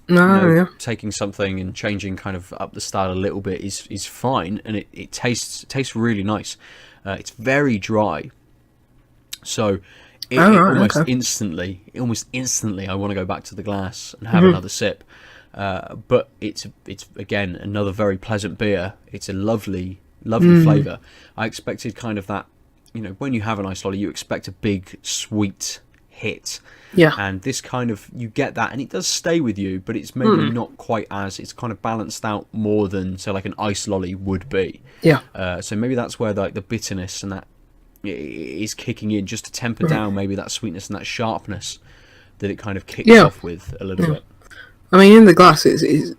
taking something and changing kind of up the style a little bit is fine, and it tastes really nice. It's very dry, so almost instantly I want to go back to the glass and have another sip. But it's again another very pleasant beer. It's a lovely flavour. I expected kind of that, you know, when you have an ice lolly, you expect a big sweet hit. Yeah. And this kind of, you get that, and it does stay with you, but it's maybe not quite as, it's kind of balanced out more than, say, like an ice lolly would be. Yeah. So maybe that's where like the bitterness and that is kicking in, just to temper down maybe that sweetness and that sharpness that it kind of kicks off with a little bit. I mean, in the glass, it's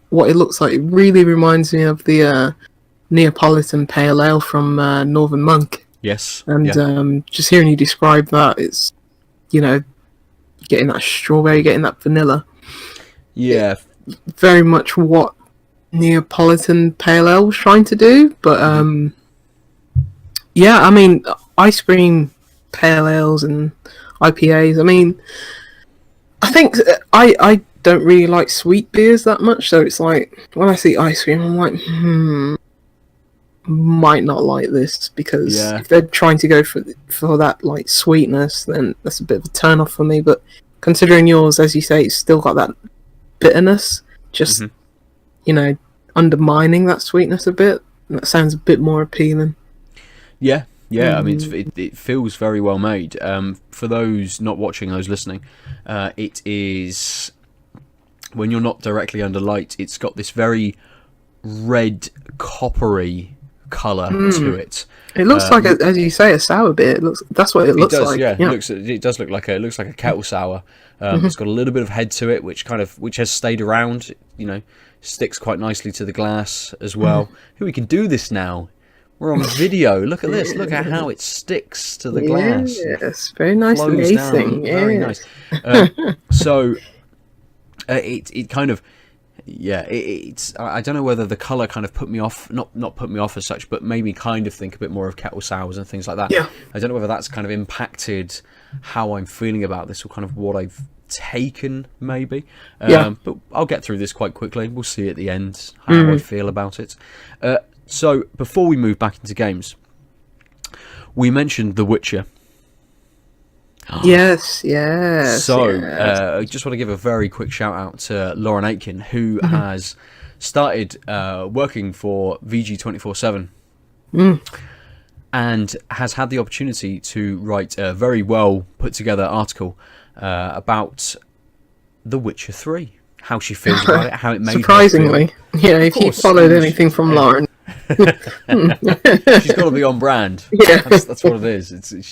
what it looks like. It really reminds me of the Neapolitan Pale Ale from Northern Monk. Yes. And just hearing you describe that, it's, you know, getting that strawberry, getting that vanilla. Yeah. Very much what Neapolitan Pale Ale was trying to do. But, yeah, I mean, ice cream pale ales and IPAs, I mean, I think I don't really like sweet beers that much, so it's like when I see ice cream, I'm like, might not like this, because if they're trying to go for that like sweetness, then that's a bit of a turn off for me. But considering yours, as you say, it's still got that bitterness, just you know, undermining that sweetness a bit. That sounds a bit more appealing. Yeah. I mean, it feels very well made. For those not watching, those listening, it is, when you're not directly under light, it's got this very red, coppery colour to it. It looks like, as you say, a sour beer. That's what it looks like. Yeah. It does look like a kettle sour. It's got a little bit of head to it, which has stayed around. You know, sticks quite nicely to the glass as well. We can do this now. We're on video. Look at this. Look at how it sticks to the glass. Yes, very nice lacing. Very nice. So it kind of, it's, I don't know whether the colour kind of put me off, not put me off as such, but made me kind of think a bit more of kettle sours and things like that. Yeah. I don't know whether that's kind of impacted how I'm feeling about this, or kind of what I've taken maybe. But I'll get through this quite quickly. We'll see at the end how I feel about it. So before we move back into games, we mentioned The Witcher. Yes. So I just want to give a very quick shout out to Lauren Aitken, who has started working for VG 24/7 and has had the opportunity to write a very well put together article about The Witcher 3. How she feels about it, how it made surprisingly her feel. If you followed anything from Lauren, she's got to be on brand. That's what it is.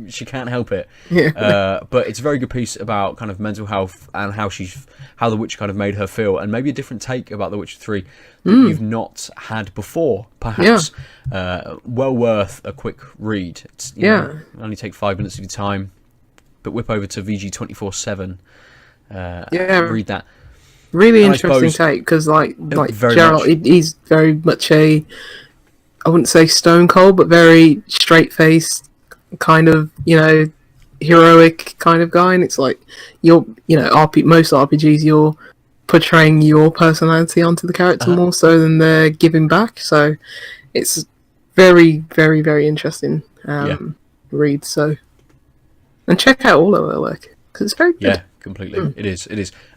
She can't help it. But it's a very good piece about kind of mental health and how The Witcher kind of made her feel, and maybe a different take about The Witcher 3 that you've not had before, perhaps. Well worth a quick read. It's, you know, only take 5 minutes of your time, but whip over to VG 24/7. Read that. Really interesting take, because like Geralt, he's very much I wouldn't say stone cold, but very straight faced, kind of, you know, heroic kind of guy. And it's like most RPGs, you're portraying your personality onto the character more so than they're giving back. So it's very, very, very interesting. read. So, and check out all of her work because it's very good. Yeah, completely. It is.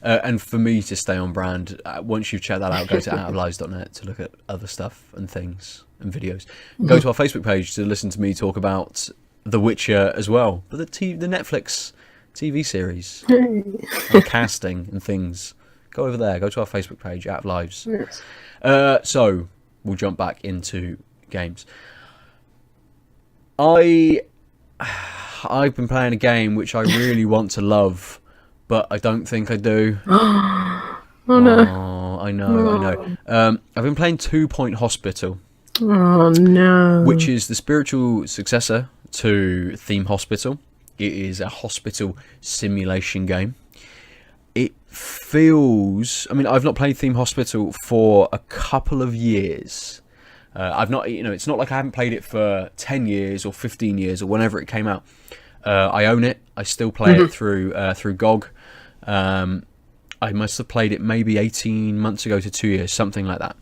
And for me to stay on brand, once you've checked that out, go to outoflives.net to look at other stuff and things and videos. Go to our Facebook page to listen to me talk about The Witcher as well, but the Netflix TV series, and casting and things. Go over there. Go to our Facebook page, Out of Lives. Yes. So we'll jump back into games. I've been playing a game which I really want to love, but I don't think I do. Oh no! Oh, I know. I've been playing 2 Point Hospital. Oh no! Which is the spiritual successor to Theme Hospital. It is a hospital simulation game. It feels... I mean, I've not played Theme Hospital for a couple of years. I've not, it's not like I haven't played it for 10 years or 15 years or whenever it came out. I own it. I still play it through GOG. I must have played it maybe 18 months ago to 2 years, something like that.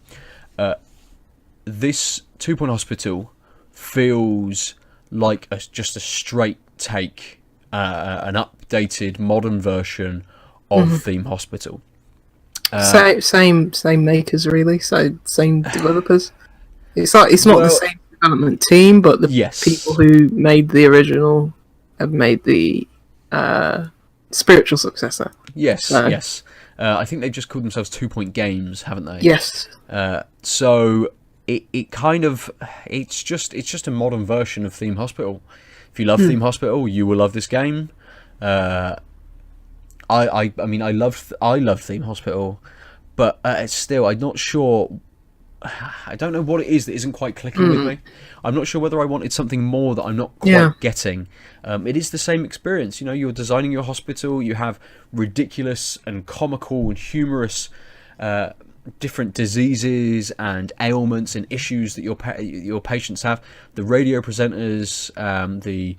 This 2 Point Hospital feels like just a straight take, an updated modern version of Theme Hospital. Same makers really, so same developers. It's not the same development team, but the people who made the original have made the spiritual successor. Yes. I think they've just called themselves 2 Point Games, haven't they? Yes. So it kind of it's just a modern version of Theme Hospital. If you love Theme Hospital, you will love this game. I mean I love Theme Hospital, but still I'm not sure. I don't know what it is that isn't quite clicking with me. I'm not sure whether I wanted something more that I'm not quite getting. It is the same experience. You're designing your hospital. You have ridiculous and comical and humorous different diseases and ailments and issues that your patients have. The radio presenters, the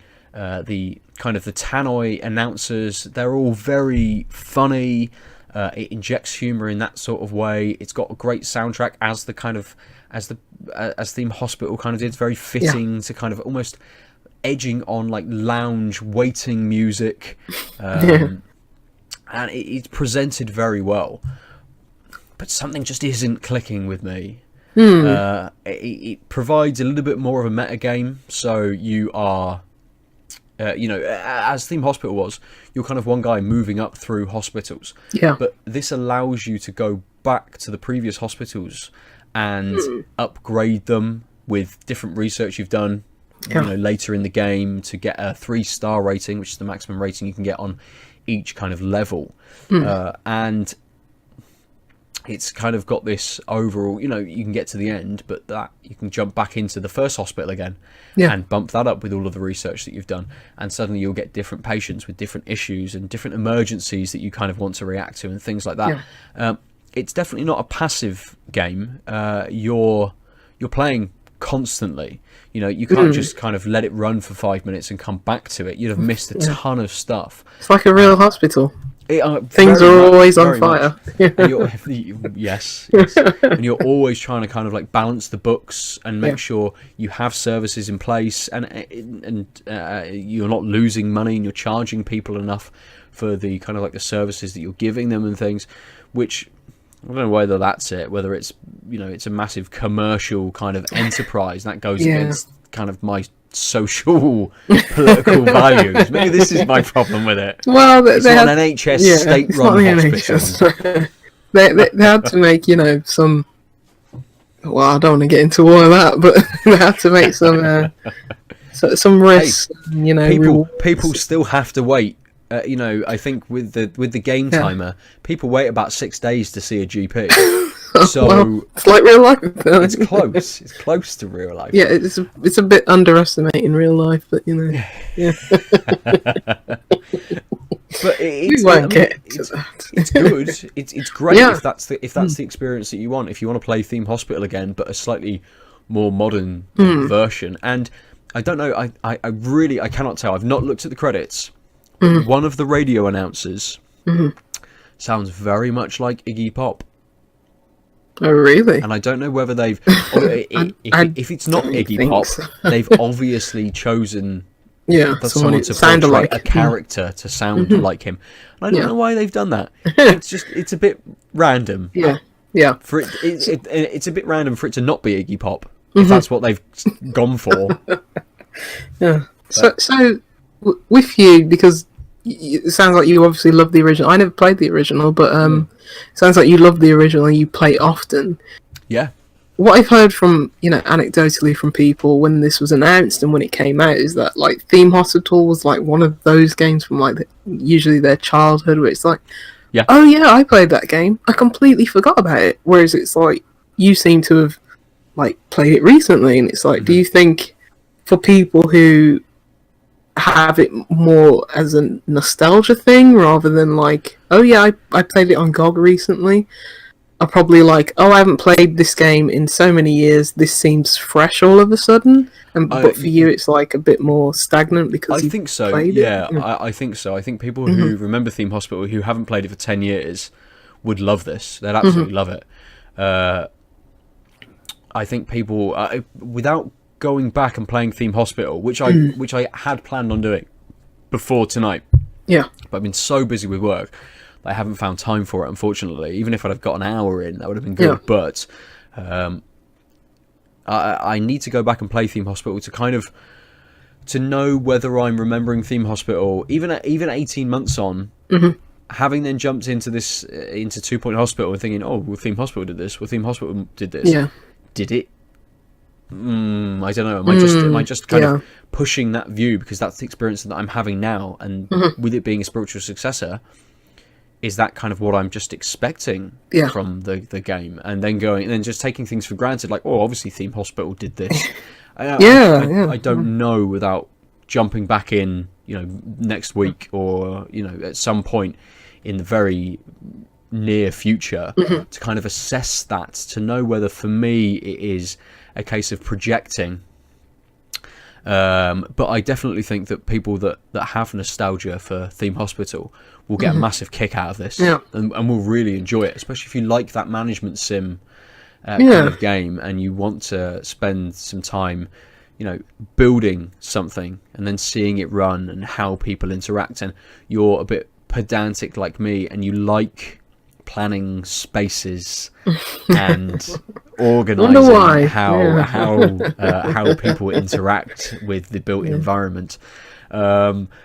kind of the tannoy announcers, they're all very funny. It injects humor in that sort of way. It's got a great soundtrack as Theme Hospital kind of did. It's very fitting to kind of almost edging on like lounge waiting music, and it's presented very well. But something just isn't clicking with me. It provides a little bit more of a meta game, so you are. As Theme Hospital was, you're kind of one guy moving up through hospitals. Yeah. But this allows you to go back to the previous hospitals and upgrade them with different research you've done, later in the game to get a 3-star rating, which is the maximum rating you can get on each kind of level. And it's kind of got this overall, you can get to the end, but that you can jump back into the first hospital again and bump that up with all of the research that you've done. And suddenly you'll get different patients with different issues and different emergencies that you kind of want to react to and things like that. It's definitely not a passive game. You're playing constantly. You can't just kind of let it run for 5 minutes and come back to it. You'd have missed a ton of stuff. It's like a real hospital. Things are always on fire. Yes. And you're always trying to kind of like balance the books and make sure you have services in place and you're not losing money and you're charging people enough for the kind of like the services that you're giving them and things, which I don't know whether that's it, whether it's it's a massive commercial kind of enterprise that goes against kind of my social political values. Maybe this is my problem with it. Well, it's not an NHS state-run hospital. They had to make some. Well, I don't want to get into all of that, but they had to make some risks. People still have to wait. I think with the game timer, people wait about 6 days to see a GP. So well, it's like real life. It's close. It's close to real life. Yeah, it's a bit underestimating real life, but yeah. But it's good. It's great if that's the experience that you want. If you want to play Theme Hospital again, but a slightly more modern version. And I don't know. I really cannot tell. I've not looked at the credits. One of the radio announcers sounds very much like Iggy Pop. Oh, really? And I don't know whether they've... if it's not Iggy Pop, they've obviously chosen Yeah, That's someone someone who to sounded portray like a character to sound like him. And I don't Yeah. know why they've done that. It's a bit random. Yeah, yeah. For it's a bit random for it to not be Iggy Pop if that's what they've gone for. Yeah. So with you, because it sounds like you obviously love the original. I never played the original, but it sounds like you love the original and you play often. Yeah. What I've heard from, anecdotally from people when this was announced and when it came out is that, like, Theme Hospital was, like, one of those games from, like, usually their childhood where it's like, yeah, oh, yeah, I played that game. I completely forgot about it. Whereas it's like, you seem to have, like, played it recently. And it's like, do you think for people who have it more as a nostalgia thing rather than, like, oh, yeah, I played it on GOG recently, are probably like, oh, I haven't played this game in so many years, this seems fresh all of a sudden, but for you it's like a bit more stagnant because I think so. Played yeah, it? I think so. I think people who remember Theme Hospital who haven't played it for 10 years would love this. They'd absolutely love it. I think people, without going back and playing Theme Hospital, which I had planned on doing before tonight, yeah, but I've been so busy with work, I haven't found time for it, unfortunately. Even if I'd have got an hour in, that would have been good. Yeah. But I need to go back and play Theme Hospital to know whether I'm remembering Theme Hospital, even 18 months on, having then jumped into 2 Point Hospital and thinking, oh, well, Theme Hospital did this. Well, Theme Hospital did this. Yeah. Did it? I don't know. Am I just kind of pushing that view because that's the experience that I'm having now, and with it being a spiritual successor, is that kind of what I'm just expecting from the game, and then just taking things for granted, like, oh, obviously Theme Hospital did this. I don't know without jumping back in, next week or at some point in the very near future to kind of assess that, to know whether for me it is a case of projecting. But I definitely think that people that have nostalgia for Theme Hospital will get a massive kick out of this, and will really enjoy it, especially if you like that management sim kind of game and you want to spend some time, building something and then seeing it run and how people interact, and you're a bit pedantic like me and you like planning spaces and organising how people interact with the built environment.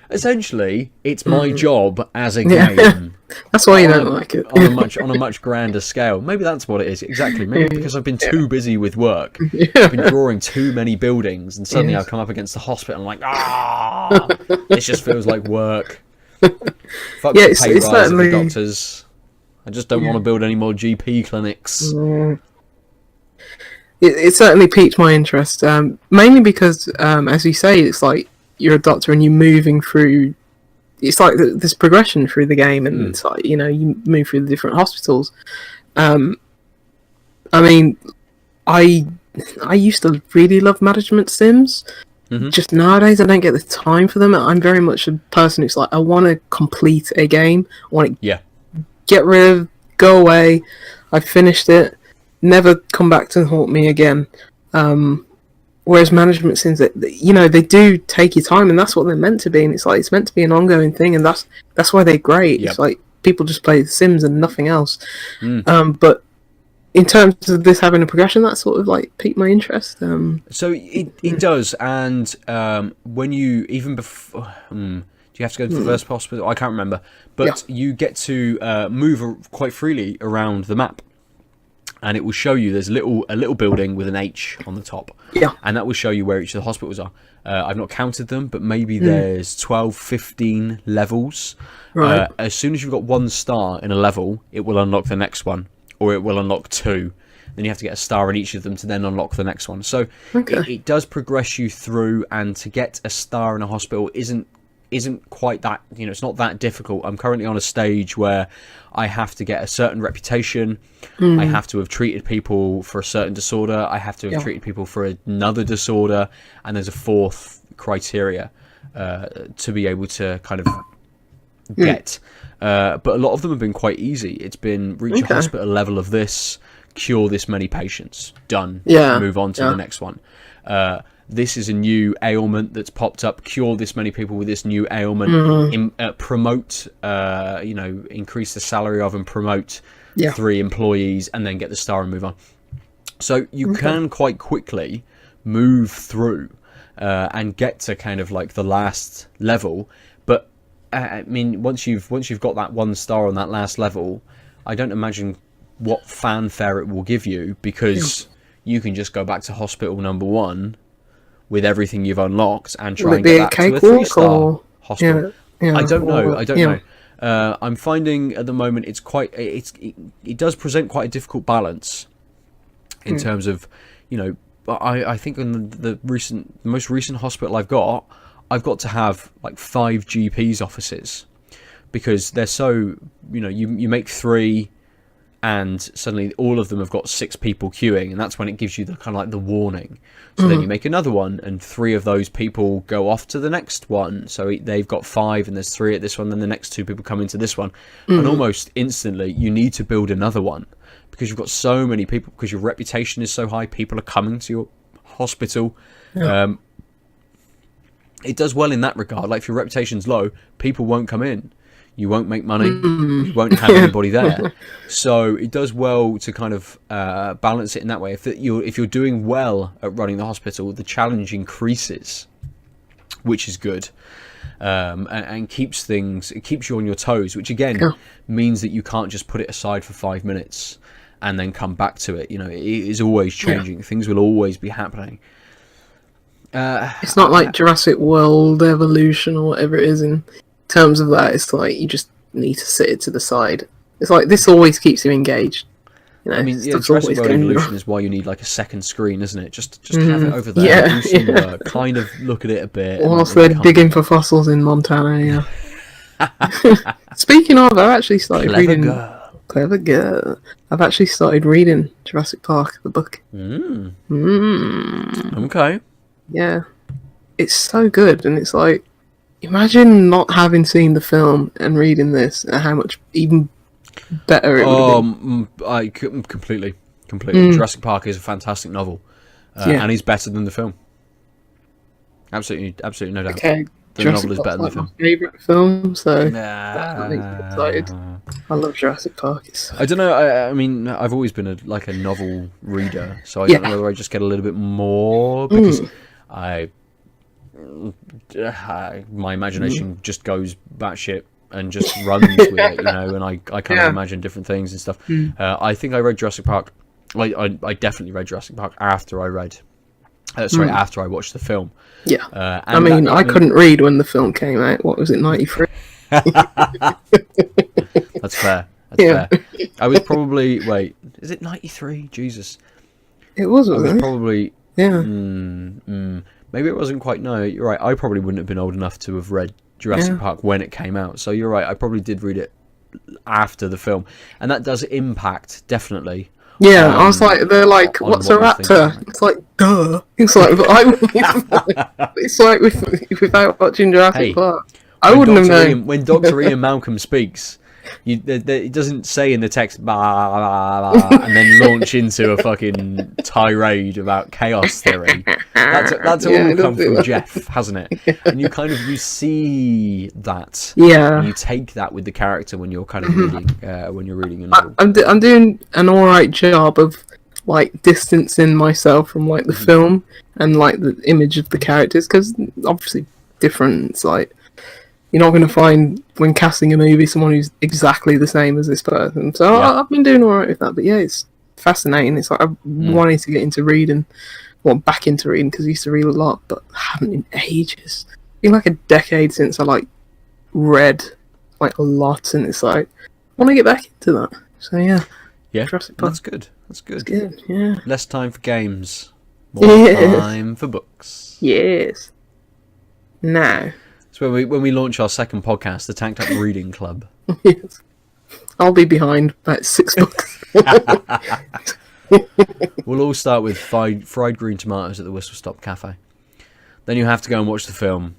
Essentially, it's my job as a game. That's why you don't like it. on a much grander scale. Maybe that's what it is. Exactly. Maybe because I've been too busy with work. I've been drawing too many buildings, and suddenly I've come up against the hospital. And I'm like, this just feels like work. Fuck the pay rise of the doctors. I just don't want to build any more GP clinics. It certainly piqued my interest, mainly because, as you say, it's like you're a doctor and you're moving through. It's like this progression through the game, and it's like you move through the different hospitals. I mean, I used to really love management sims. Just nowadays, I don't get the time for them. I'm very much a person who's like, I want to complete a game. I want to get rid of, go away. I've finished it. Never come back to haunt me again. Whereas management sims, they do take your time, and that's what they're meant to be. And it's like it's meant to be an ongoing thing, and that's why they're great. It's like people just play the Sims and nothing else. But in terms of this having a progression, that sort of like piqued my interest. So it does, and when you even before. Do you have to go to the first hospital? I can't remember. But you get to move quite freely around the map. And it will show you there's a little building with an H on the top. Yeah. And that will show you where each of the hospitals are. I've not counted them, but maybe there's 12, 15 levels. Right. As soon as you've got 1 star in a level, it will unlock the next one. Or it will unlock 2. Then you have to get a star in each of them to then unlock the next one. So it does progress you through, and to get a star in a hospital isn't quite that, it's not that difficult. I'm currently on a stage where I have to get a certain reputation. I have to have treated people for a certain disorder. I have to have treated people for another disorder. And there's a 4th criteria to be able to kind of get. But a lot of them have been quite easy. It's been reach a hospital level of this, cure this many patients, done. Move on to the next one. this is a new ailment that's popped up, cure this many people with this new ailment, promote, increase the salary of and promote 3 employees, and then get the star and move on. So you can quite quickly move through and get to kind of like the last level. But I mean, once you've got that 1 star on that last level, I don't imagine what fanfare it will give you, because you can just go back to hospital number 1 with everything you've unlocked and try and get that to a 3-star hospital. I don't know. I'm finding at the moment it does present quite a difficult balance in terms of, I think in the most recent hospital I've got to have like 5 GPs offices, because they're so, you make 3 and suddenly all of them have got 6 people queuing, and that's when it gives you the kind of like the warning. So then you make another one, and 3 of those people go off to the next one. So they've got 5, and there's 3 at this one, then the next 2 people come into this one, and almost instantly you need to build another one, because you've got so many people, because your reputation is so high, people are coming to your hospital. It does well in that regard. Like, if your reputation's low, people won't come in. You won't make money. You won't have anybody there. So it does well to kind of balance it in that way. If you're doing well at running the hospital, the challenge increases, which is good, and keeps you on your toes. Which again means that you can't just put it aside for 5 minutes and then come back to it. It is always changing. Things will always be happening. It's not like Jurassic World Evolution or whatever it is in terms of that. It's like you just need to sit it to the side. It's like this always keeps you engaged. I mean, Jurassic World Evolution is why you need like a second screen, isn't it? Just have it over there, do some work, kind of look at it a bit. Whilst they're digging for fossils in Montana, Speaking of, I've actually started reading... Clever girl. I've actually started reading Jurassic Park, the book. Okay. Yeah. It's so good, and it's like, imagine not having seen the film and reading this, and how much even better it would have been. I completely. Jurassic Park is a fantastic novel, and is better than the film. Absolutely no doubt. Okay. The novel is better than the film. My favourite film, so that makes me excited. I love Jurassic Park. I don't know. I mean, I've always been a novel reader, so I don't know whether I just get a little bit more because my imagination just goes batshit and just runs with it, and I kind of imagine different things and stuff. I think I read Jurassic Park. I definitely read Jurassic Park after I read. After I watched the film. Yeah. I couldn't read when the film came out. What was it, 93? That's fair. Fair. I was probably... Wait, is it 93? Jesus. It was, wasn't it? I was probably... Yeah. Maybe it wasn't quite... No, you're right. I probably wouldn't have been old enough to have read Jurassic Park when it came out. So you're right. I probably did read it after the film. And that does impact, definitely. Yeah, I was like, they're like, what's a raptor? It's like, duh. It's like, it's like without watching Jurassic Park, I wouldn't have known. When Dr. Ian Malcolm speaks, it doesn't say in the text, bah, bah, bah, and then launch into a fucking tirade about chaos theory. That's all come from Jeff, hasn't it? And you see that. Yeah. And you take that with the character when you're kind of reading, when you're reading a novel. I'm doing an alright job of like distancing myself from like the film and like the image of the characters, because obviously different. It's like, you're not going to find, when casting a movie, someone who's exactly the same as this person. So I've been doing alright with that. But yeah, it's fascinating. It's like I wanted to get into reading, back into reading, because I used to read a lot, but I haven't in ages. It's been like a decade since I like read like a lot, and it's like, I want to get back into that. So yeah. Jurassic Park. That's good. It's good, yeah. Less time for games. More time for books. Yes. Now. So when we launch our second podcast, the Tanked Up Reading Club. Yes. I'll be behind about 6 books. We'll all start with fried green tomatoes at the Whistle Stop Cafe. Then you have to go and watch the film.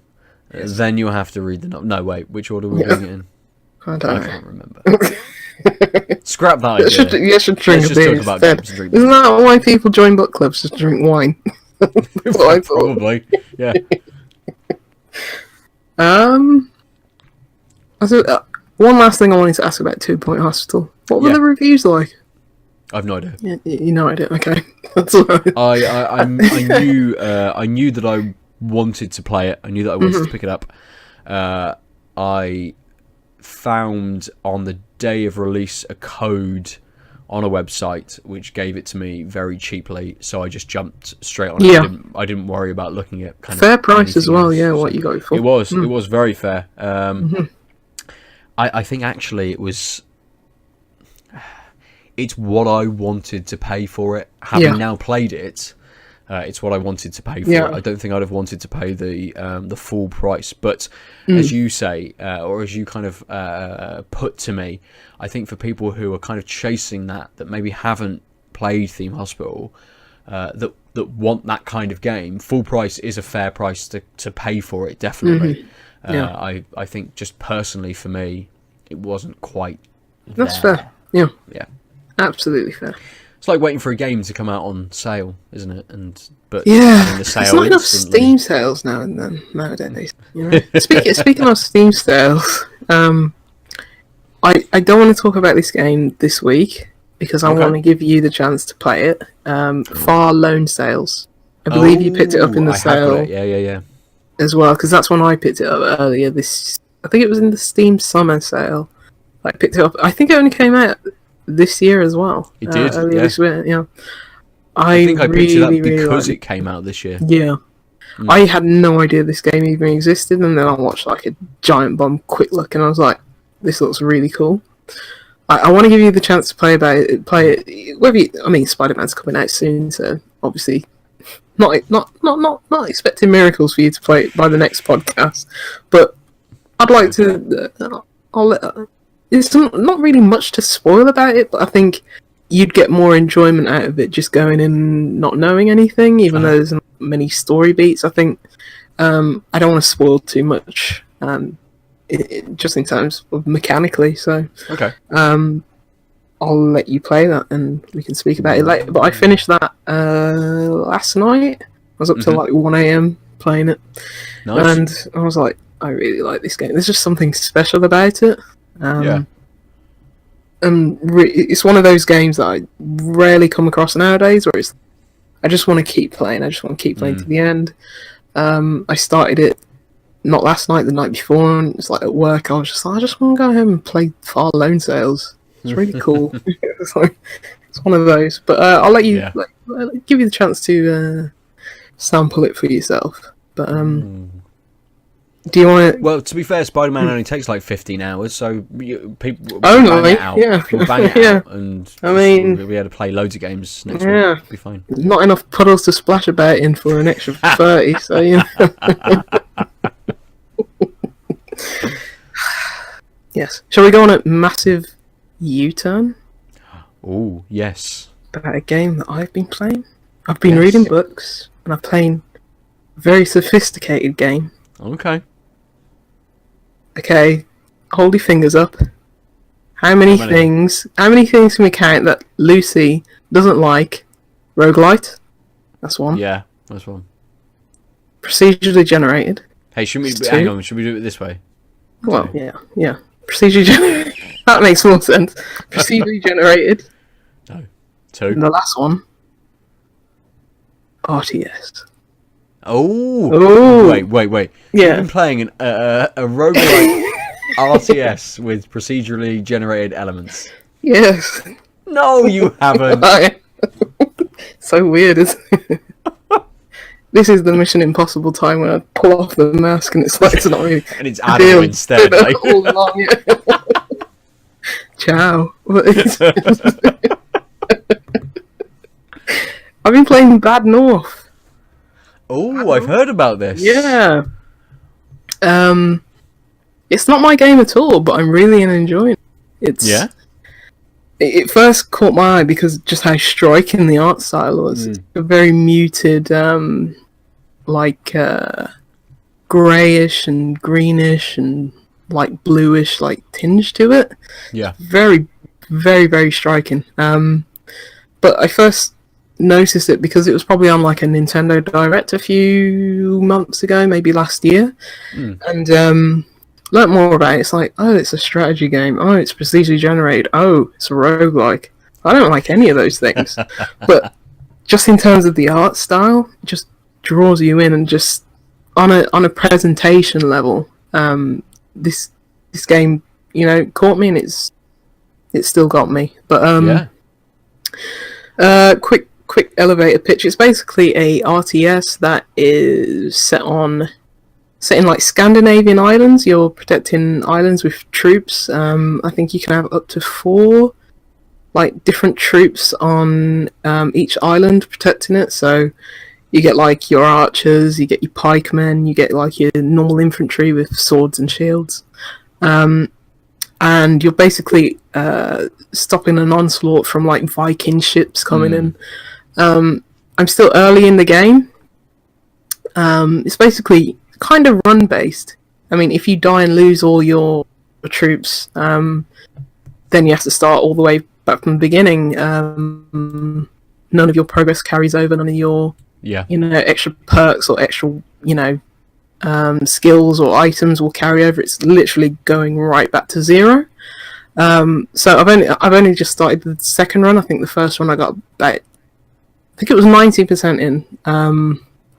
Yes. Then you'll have to read the novel. No, wait, which order are we doing it in? I can't remember. Scrap that idea. You should drink a beer instead. Isn't that why people join book clubs? Just drink wine. That's what I thought. Probably, yeah. One last thing I wanted to ask about 2 Point Hospital. What were the reviews like? I've no idea. Yeah, you know idea. Okay, that's all right. I knew that I wanted to play it. I knew that I wanted to pick it up. I found on the day of release a code on a website which gave it to me very cheaply, so I just jumped straight on it. Yeah. I didn't worry about looking at fair price as well. else. Yeah, what you got it for? It was very fair. I think actually it's what I wanted to pay for it. Having now played it, it's what I wanted to pay for it. I don't think I'd have wanted to pay the full price. But as you say, or as you kind of put to me, I think for people who are kind of chasing that maybe haven't played Theme Hospital, that want that kind of game, full price is a fair price to pay for it, definitely. I think just personally for me, it wasn't quite That's there. fair. Yeah. Yeah. Absolutely fair. It's like waiting for a game to come out on sale, isn't it? But yeah, the sale it's not enough instantly. Steam sales now and then nowadays. You know? Speaking of Steam sales, I don't want to talk about this game this week because I want to give you the chance to play it. Far Loan Sales. I believe you picked it up in the sale. Yeah. As well, because that's when I picked it up earlier. I think it was in the Steam Summer Sale. I picked it up. I think it only came out this year as well. It did. Earlier this year. Yeah. I think I picked it up because it came out this year. Yeah. I had no idea this game even existed, and then I watched like a Giant Bomb quick look, and I was like, "This looks really cool." I want to give you the chance to play it. Whether Spider-Man's coming out soon, so obviously, not expecting miracles for you to play it by the next podcast, but I'd like to. There's not really much to spoil about it, but I think you'd get more enjoyment out of it just going in not knowing anything, even though there's not many story beats. I think I don't want to spoil too much, just in terms of mechanically. So okay, I'll let you play that, and we can speak about it later. But I finished that last night. I was up till like 1 a.m. playing it, and I was like, I really like this game. There's just something special about it. It's one of those games that I rarely come across nowadays, where I just want to keep playing. I just want to keep playing to the end. I started it not last night, the night before, and it's like at work. I was just like, I just want to go home and play Far Loan Sales. It's really cool. It's one of those. But I'll let you give you the chance to sample it for yourself. But do you want to... Well, to be fair, Spider-Man only takes like 15 hours, so people bang it out. Yeah. We'll bang it out, and we'll be able to play loads of games next week. It'll be fine. There's not enough puddles to splash about in for an extra 30, so you know. Yes. Shall we go on a massive U-turn? Oh, yes. About a game that I've been playing. I've been reading books, and I'm playing a very sophisticated game. Okay. Okay, hold your fingers up. How many things can we count that Lucy doesn't like? Roguelite? That's one. Yeah, that's one. Procedurally generated. Hey, should we do it this way? Well, yeah. Procedurally generated. That makes more sense. Procedurally generated. No. 2. And the last one. RTS. Oh. Wait. Yeah. You've been playing a roguelike RTS with procedurally generated elements. Yes. No, you haven't. So weird, isn't it? This is the Mission Impossible time when I pull off the mask and it's like it's not really. And it's Adam instead. Like. All along, yeah. Ciao. I've been playing Bad North. Oh, I've heard about this. Yeah. It's not my game at all, but I'm really enjoying it. It first caught my eye because just how striking the art style was. It's a very muted, greyish and greenish and like bluish like tinge to it. Yeah. Very, very, very striking. But I first noticed it because it was probably on like a Nintendo Direct a few months ago, maybe last year, and learnt more about it. It's like, oh, it's a strategy game. Oh, it's procedurally generated. Oh, it's a roguelike. I don't like any of those things, but just in terms of the art style, it just draws you in, and just on a presentation level, this game, caught me, and it's still got me. But quick elevator pitch. It's basically a RTS that is set in like Scandinavian islands. You're protecting islands with troops. I think you can have up to 4 like different troops on each island protecting it. So you get like your archers, you get your pikemen, you get like your normal infantry with swords and shields, and you're basically stopping an onslaught from like Viking ships coming in. I'm still early in the game. It's basically kind of run based. I mean, if you die and lose all your troops, then you have to start all the way back from the beginning. None of your progress carries over. None of your extra perks or extra skills or items will carry over. It's literally going right back to 0. So I've only just started the second run. I think the first one I got about, I think it was 90% in,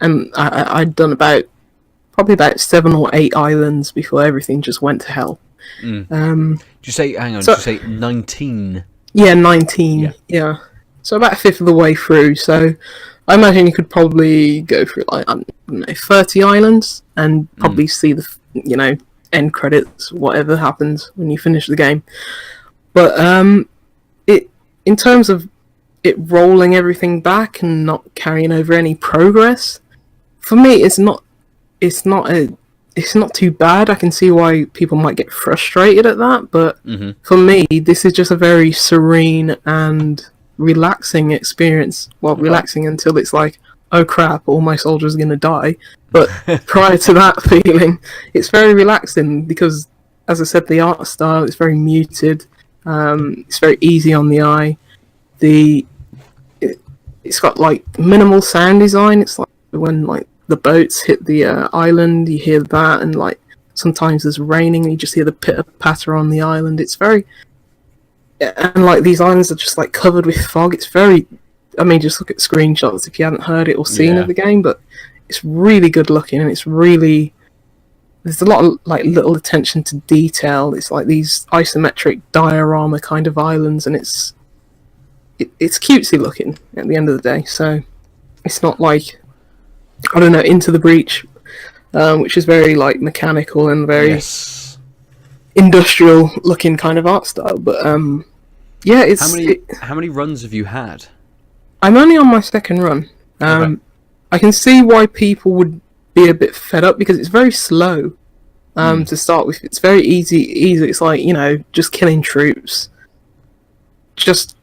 and I'd done probably about 7 or 8 islands before everything just went to hell. Did you say 19? Yeah, 19. Yeah. So about a fifth of the way through. So I imagine you could probably go through like 30 islands and probably see the end credits, whatever happens when you finish the game. But in terms of it rolling everything back and not carrying over any progress, for me it's not too bad. I can see why people might get frustrated at that, but for me this is just a very serene and relaxing experience. Well, relaxing until it's like, oh crap, all my soldiers are going to die. But prior to that feeling, it's very relaxing because, as I said, the art style is very muted. It's very easy on the eye. It's got like minimal sound design. It's like when like the boats hit the island, you hear that, and like sometimes there's raining and you just hear the pitter patter on the island. It's very, and like these islands are just like covered with fog. It's very, I mean, just look at screenshots if you haven't heard it or seen of the game, but it's really good looking, and it's really, there's a lot of like little attention to detail. It's like these isometric diorama kind of islands, and it's cutesy looking at the end of the day. So it's not like, I don't know, Into the Breach, which is very like mechanical and very industrial looking kind of art style. But yeah, it's how many runs have you had? I'm only on my second run. I can see why people would be a bit fed up because it's very slow to start with. It's very easy. It's like, just killing troops, just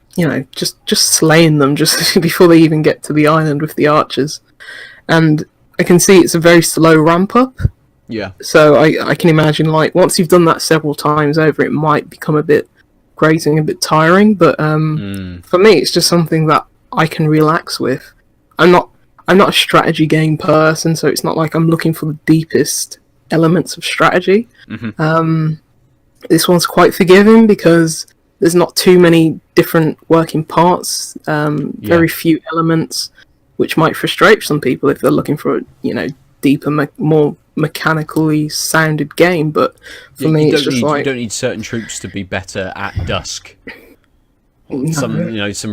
slaying them just before they even get to the island with the archers. And I can see it's a very slow ramp up. Yeah. So I can imagine, like, once you've done that several times over, it might become a bit grating, a bit tiring. But for me, it's just something that I can relax with. I'm not a strategy game person, so it's not like I'm looking for the deepest elements of strategy. This one's quite forgiving because there's not too many different working parts, very few elements, which might frustrate some people if they're looking for a deeper, more mechanically sounded game. But for me, it's just like, you don't need certain troops to be better at dusk. Some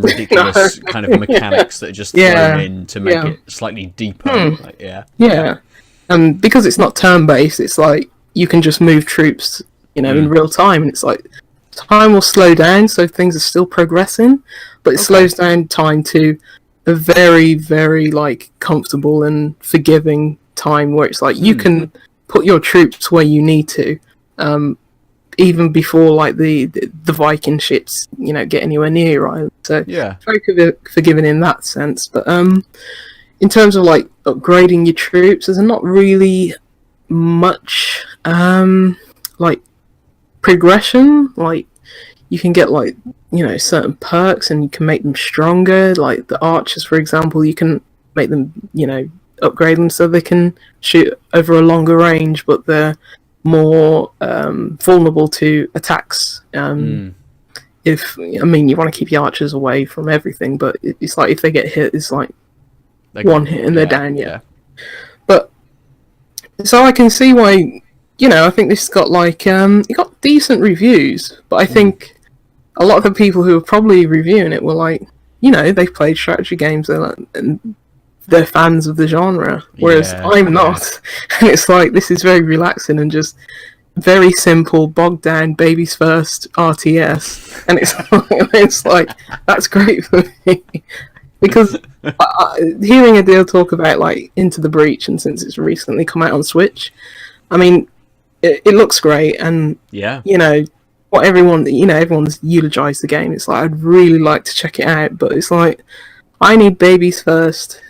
ridiculous kind of mechanics that are just thrown in to make it slightly deeper. And because it's not turn-based, it's like you can just move troops, in real time, and it's like time will slow down, so things are still progressing, but it slows down time to a very, very like comfortable and forgiving time where it's like you can put your troops where you need to. Even before like the Viking ships, get anywhere near your island. So very forgiving in that sense. But in terms of like upgrading your troops, there's not really much like progression. Like you can get like certain perks, and you can make them stronger. Like the archers, for example, you can make them, upgrade them so they can shoot over a longer range, but they're more vulnerable to attacks. If you want to keep your archers away from everything, but it's like if they get hit, it's like one hit and they're down. Yeah. But so I can see why. I think this got it got decent reviews, but I think a lot of the people who were probably reviewing it were like, they've played strategy games and they're fans of the genre, whereas I'm not. And it's like, this is very relaxing and just very simple, bogged down, babies first RTS, and it's like that's great for me because hearing Adil talk about like Into the Breach, and since it's recently come out on Switch, I mean, it looks great, and what everyone's eulogized the game. It's like I'd really like to check it out, but it's like I need babies first,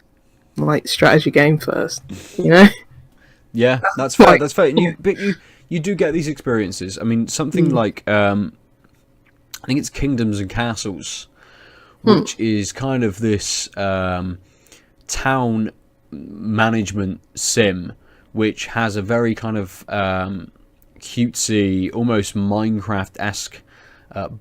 like strategy game first, Yeah, that's fair. That's fair. But you do get these experiences. I mean, something like I think it's Kingdoms and Castles, which is kind of this town management sim, which has a very kind of cutesy, almost Minecraft-esque,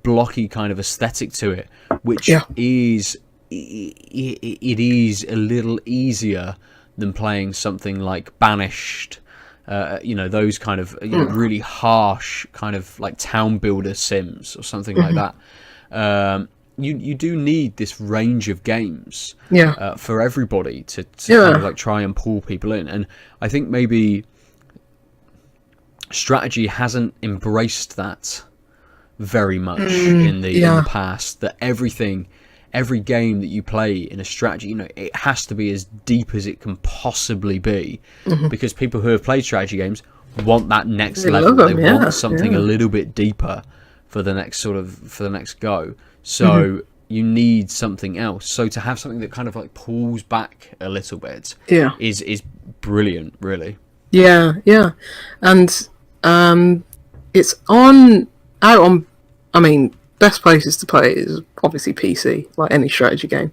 blocky kind of aesthetic to it, which is it is a little easier than playing something like Banished, those kind of really harsh kind of like town builder sims or something like that. You do need this range of games for everybody to kind of like try and pull people in, and I think maybe strategy hasn't embraced that very much in the past, that every game that you play in a strategy, it has to be as deep as it can possibly be, because people who have played strategy games want that next level. They want something a little bit deeper for the next go. So you need something else. So to have something that kind of like pulls back a little bit is brilliant, really. Yeah, and it's out on. I mean, best places to play is obviously PC, like any strategy game.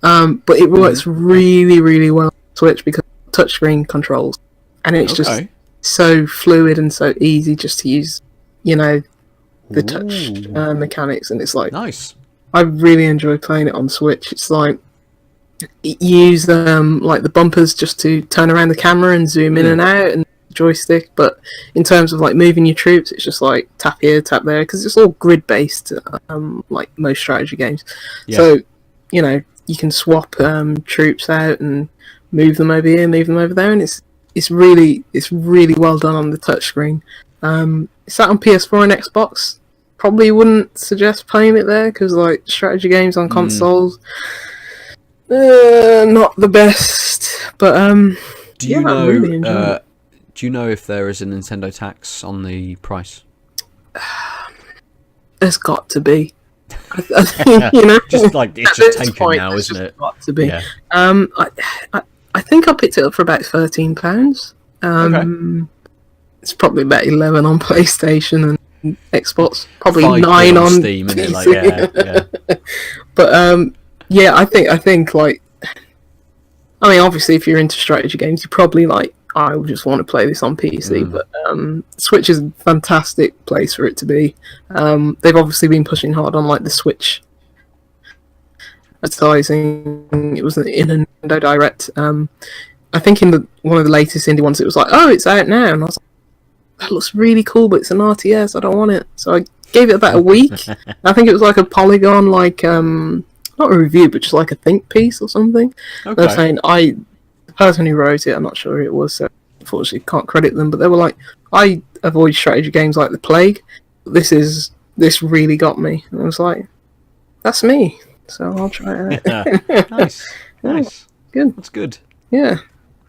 But it works really, really well on Switch because of touchscreen controls, and it's just so fluid and so easy just to use. The touch mechanics, and it's like nice. I really enjoy playing it on Switch. It's like you use like the bumpers just to turn around the camera and zoom in and out, and joystick. But in terms of like moving your troops, it's just like tap here, tap there, because it's all grid based, like most strategy games. So you can swap troops out and move them over here, move them over there, and it's really well done on the touchscreen. It's that on PS4 and Xbox. Probably wouldn't suggest playing it there because like strategy games on consoles, not the best. But do you know? Really do you know if there is a Nintendo tax on the price? There's got to be. I think, just like it's just taken now, isn't it? Got to be. Yeah. I think I picked it up for about £13. It's probably about 11 on PlayStation and Xbox. Probably 9 on Steam, isn't it? Like, But I think like, I mean, obviously, if you're into strategy games, you probably like, I would just want to play this on PC. But Switch is a fantastic place for it to be. They've obviously been pushing hard on like the Switch advertising. It was in a Nintendo Direct. I think in one of the latest indie ones, it was like, oh, it's out now, and I was like, that looks really cool, but it's an RTS. I don't want it. So I gave it about a week. I think it was like a Polygon, like not a review, but just like a think piece or something. Okay. They're saying the person who wrote it, I'm not sure who it was, so unfortunately can't credit them. But they were like, I avoid strategy games like the plague. This really got me, and I was like, that's me. So I'll try it out. Nice. Good. That's good. Yeah.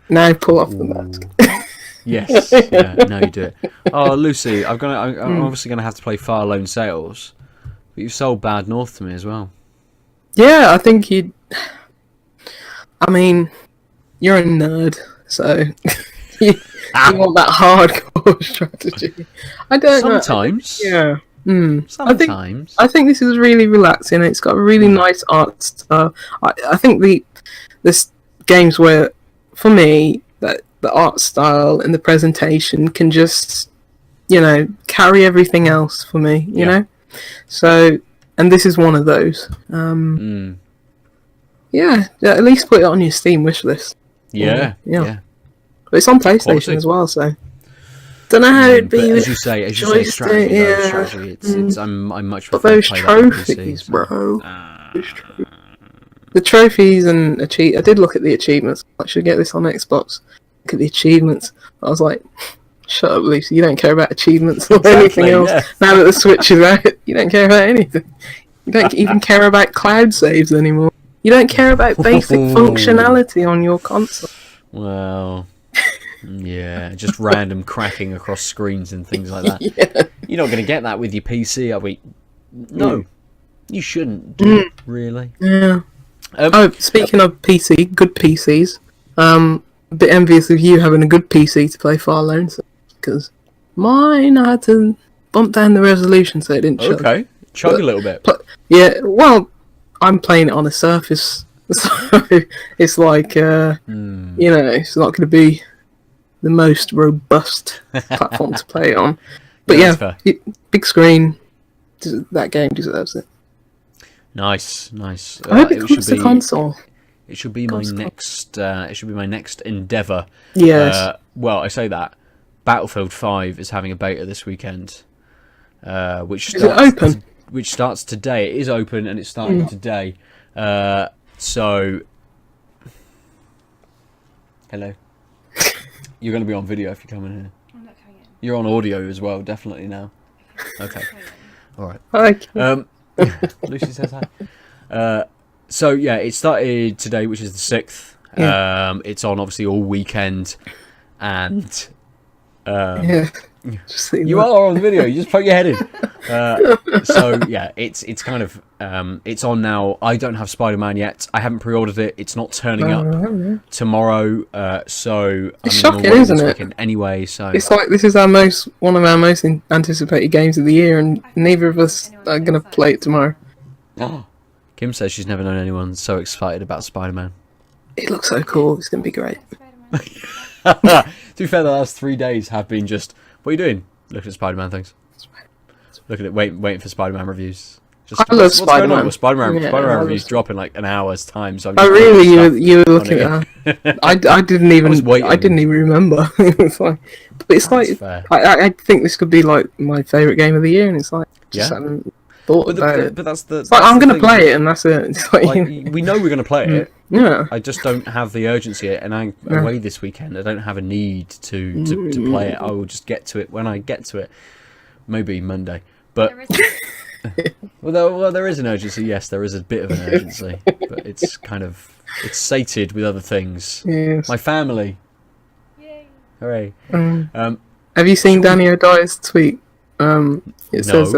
Now pull off the mask. Yes. Yeah. Now you do it. Oh, Lucy, I'm obviously gonna have to play Far Lone Sales, but you've sold Bad North to me as well. Yeah, I think you'd. I mean, you're a nerd, so you want that hardcore strategy. I don't Sometimes. know. Yeah. Sometimes. I think this is really relaxing. It's got a really nice art style. I think there's games where, for me, that the art style and the presentation can just, carry everything else for me. You know, so and this is one of those. Yeah, at least put it on your Steam wish list. Yeah. But it's on PlayStation as well, so don't know how it'd be. As you say, strategy. It's I'm much. But those trophies, bro. The trophies and I did look at the achievements. I should get this on Xbox. Look at the achievements. I was like, shut up, Lucy. You don't care about achievements or anything else. Yeah. Now that the Switch is out, you don't care about anything. You don't even care about cloud saves anymore. You don't care about basic functionality on your console. Well, yeah, just random cracking across screens and things like that. Yeah. You're not going to get that with your PC, are we? No, you shouldn't do it, really. Yeah. Speaking of PC, good PCs, a bit envious of you having a good PC to play Far Lone, because mine I had to bump down the resolution so it didn't chug. Okay, chug a little bit. Yeah, well, I'm playing it on a Surface, so it's like, it's not going to be the most robust platform to play it on. But big screen, that game deserves it. Nice. I hope it comes to console. It should be my next. It should be my next endeavour. Yes. Well, I say that Battlefield 5 is having a beta this weekend, which is it open? Which starts today. It is open and it's starting today. So, hello. You're going to be on video if you come in here. I'm not coming in. You're on audio as well, definitely now. Okay. All right. Hi. Lucy says hi. So yeah, it started today, which is the 6th. Yeah. It's on obviously all weekend, and you are on the video. You just poke your head in. So yeah, it's kind of it's on now. I don't have Spider-Man yet. I haven't pre-ordered it. It's not turning up tomorrow. So it's shocking, isn't it? Anyway, so it's like this is one of our most anticipated games of the year, and neither of us are gonna play it tomorrow. Oh. Kim says she's never known anyone so excited about Spider-Man. It looks so cool. It's gonna be great. To be fair, the last 3 days have been just, what are you doing? Looking at Spider-Man things. Look at it, waiting for Spider-Man reviews. I love Spider-Man. Spider-Man reviews drop in like an hour's time. So you were looking at her. I didn't even remember. It's like, but it's like I think this could be like my favourite game of the year, and it's like just haven't thought about it. But that's the. It's like I'm going to play it, and that's it. It's like, we know we're going to play it. Yeah. I just don't have the urgency, and I'm away this weekend. I don't have a need to play it. I will just get to it when I get to it. Maybe Monday, but. Well, there is an urgency. Yes, there is a bit of an urgency, but it's sated with other things. Yes. My family. Yay. Hooray! Have you seen Danny O'Dyer's tweet? It says,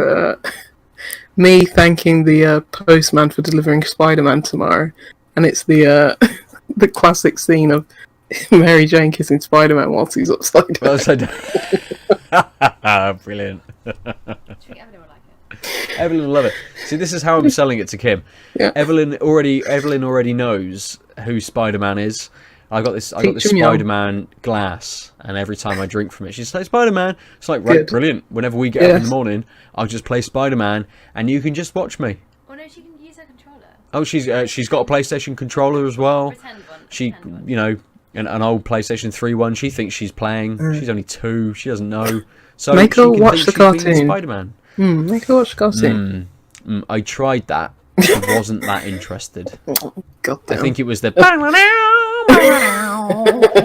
"Me thanking the postman for delivering Spider-Man tomorrow," and it's the the classic scene of Mary Jane kissing Spider-Man whilst he's upside down. Brilliant. Evelyn will like it. Evelyn will love it. See, this is how I'm selling it to Kim. Yeah. Evelyn already knows who Spider-Man is. I got this Spider-Man glass, and every time I drink from it, she says Spider-Man. It's like, right, brilliant. Whenever we get up in the morning, I'll just play Spider-Man, and you can just watch me. Oh no, she can use her controller. Oh, she's got a PlayStation controller as well. Pretend one. She, an old PlayStation 3 one. She thinks she's playing. She's only 2. She doesn't know. So make her watch the cartoon. Spider-Man. Make her watch the cartoon. I tried that. I wasn't that interested. God damn. I think it was the.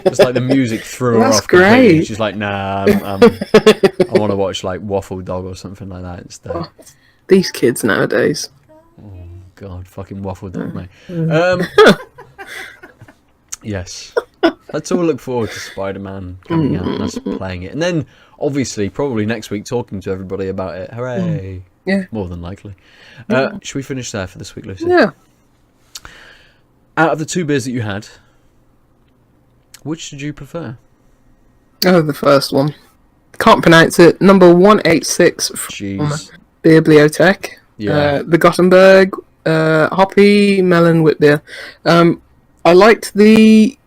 It's like the music threw her off. Great. Completely. She's like, nah, I want to watch like Waffle Dog or something like that instead. These kids nowadays. Oh God, fucking Waffle Dog, mate. Yes, let's all look forward to Spider-Man coming out and us playing it, and then obviously probably next week talking to everybody about it. Hooray! Yeah, more than likely. Should we finish there for this week, Lucy? Yeah. Out of the 2 beers that you had, which did you prefer? Oh, the first one. Can't pronounce it. Number 186 from Beerbliotek. Yeah. The Gothenburg hoppy melon wheat beer. I liked the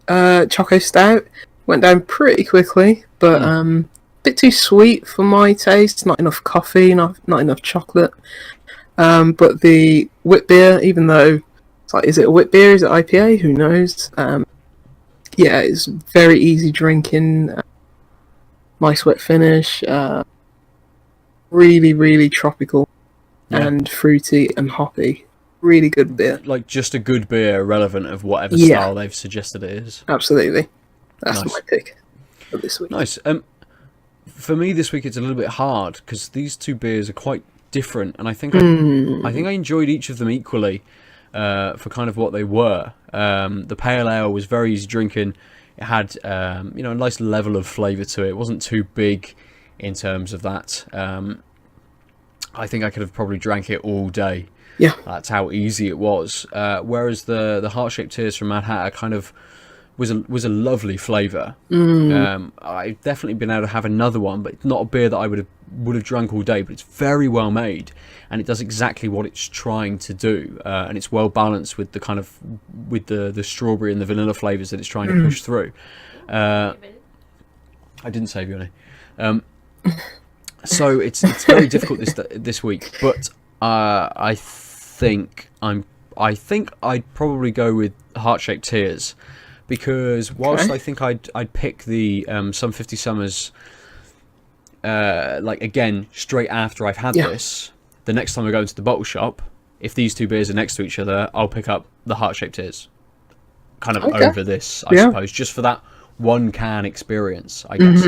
Choco Stout. Went down pretty quickly, but a bit too sweet for my taste. Not enough coffee, not enough chocolate. But the wheat beer, even though it's like, is it a wheat beer? Is it IPA? Who knows? Yeah, it's very easy drinking. Nice wet finish. Really, really tropical and fruity and hoppy. Really good beer. Like just a good beer, irrelevant of whatever style they've suggested it is. Absolutely. That's Nice. my pick for this week. Nice. For me this week it's a little bit hard because these two beers are quite different, and I think I enjoyed each of them equally for kind of what they were. The pale ale was very easy drinking. It had a nice level of flavour to it. It wasn't too big in terms of that. I think I could have probably drank it all day. Yeah. That's how easy it was. Whereas the heart-shaped tears from Mad Hatter kind of was a lovely flavour. I've definitely been able to have another one, but it's not a beer that I would have drunk all day. But it's very well made, and it does exactly what it's trying to do, and it's well balanced with the kind of the strawberry and the vanilla flavours that it's trying to push through. I didn't save you any. So it's very difficult this week, but I think I'd probably go with heart-shaped tears, because whilst I think I'd pick the Some 50 Summers like again straight after I've had this, the next time I go into the bottle shop, if these two beers are next to each other, I'll pick up the heart-shaped tears kind of over this, I suppose, just for that one can experience, I guess.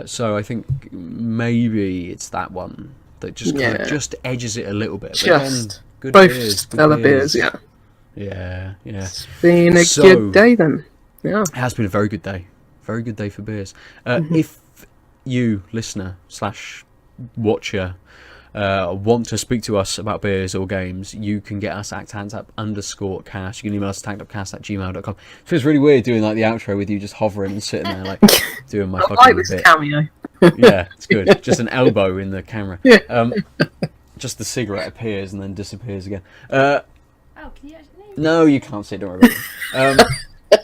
So I think maybe it's that one that just kind of just edges it a little bit. But again, good both beers, good stellar beers, yeah. Yeah. It's been a good day then. Yeah. It has been a very good day. Very good day for beers. If you, listener /watcher, want to speak to us about beers or games, you can get us at tanktap_cast. You can email us at tanktapcast@gmail.com. It feels really weird doing like the outro with you just hovering and sitting there like doing my fucking I like this bit. cameo. Yeah, it's good. Just an elbow in the camera. Yeah. Just the cigarette appears and then disappears again. Oh, can you actually? No, you can't see it. Don't worry about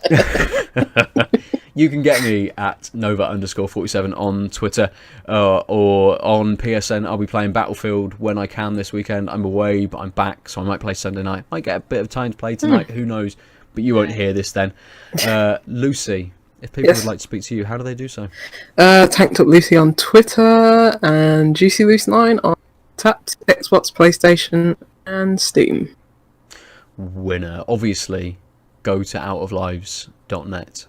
it. You can get me at Nova_47 on Twitter or on PSN. I'll be playing Battlefield when I can this weekend. I'm away, but I'm back, so I might play Sunday night. Might get a bit of time to play tonight. Who knows? But you won't hear this then. Lucy, if people would like to speak to you, how do they do so? Tanked Up Lucy on Twitter and Juicy Loose 9 on Tapped, Xbox, PlayStation, and Steam. Winner. Obviously, go to outoflives.net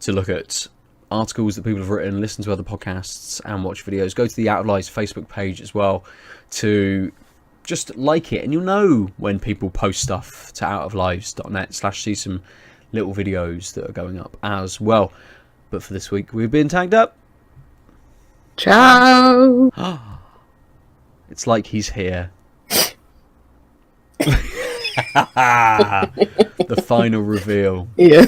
to look at articles that people have written, listen to other podcasts, and watch videos. Go to the Out of Lives Facebook page as well to just like it, and you'll know when people post stuff to outoflives.net / see some little videos that are going up as well. But for this week, we've been tagged up. Ciao! It's like he's here. The final reveal. Yeah.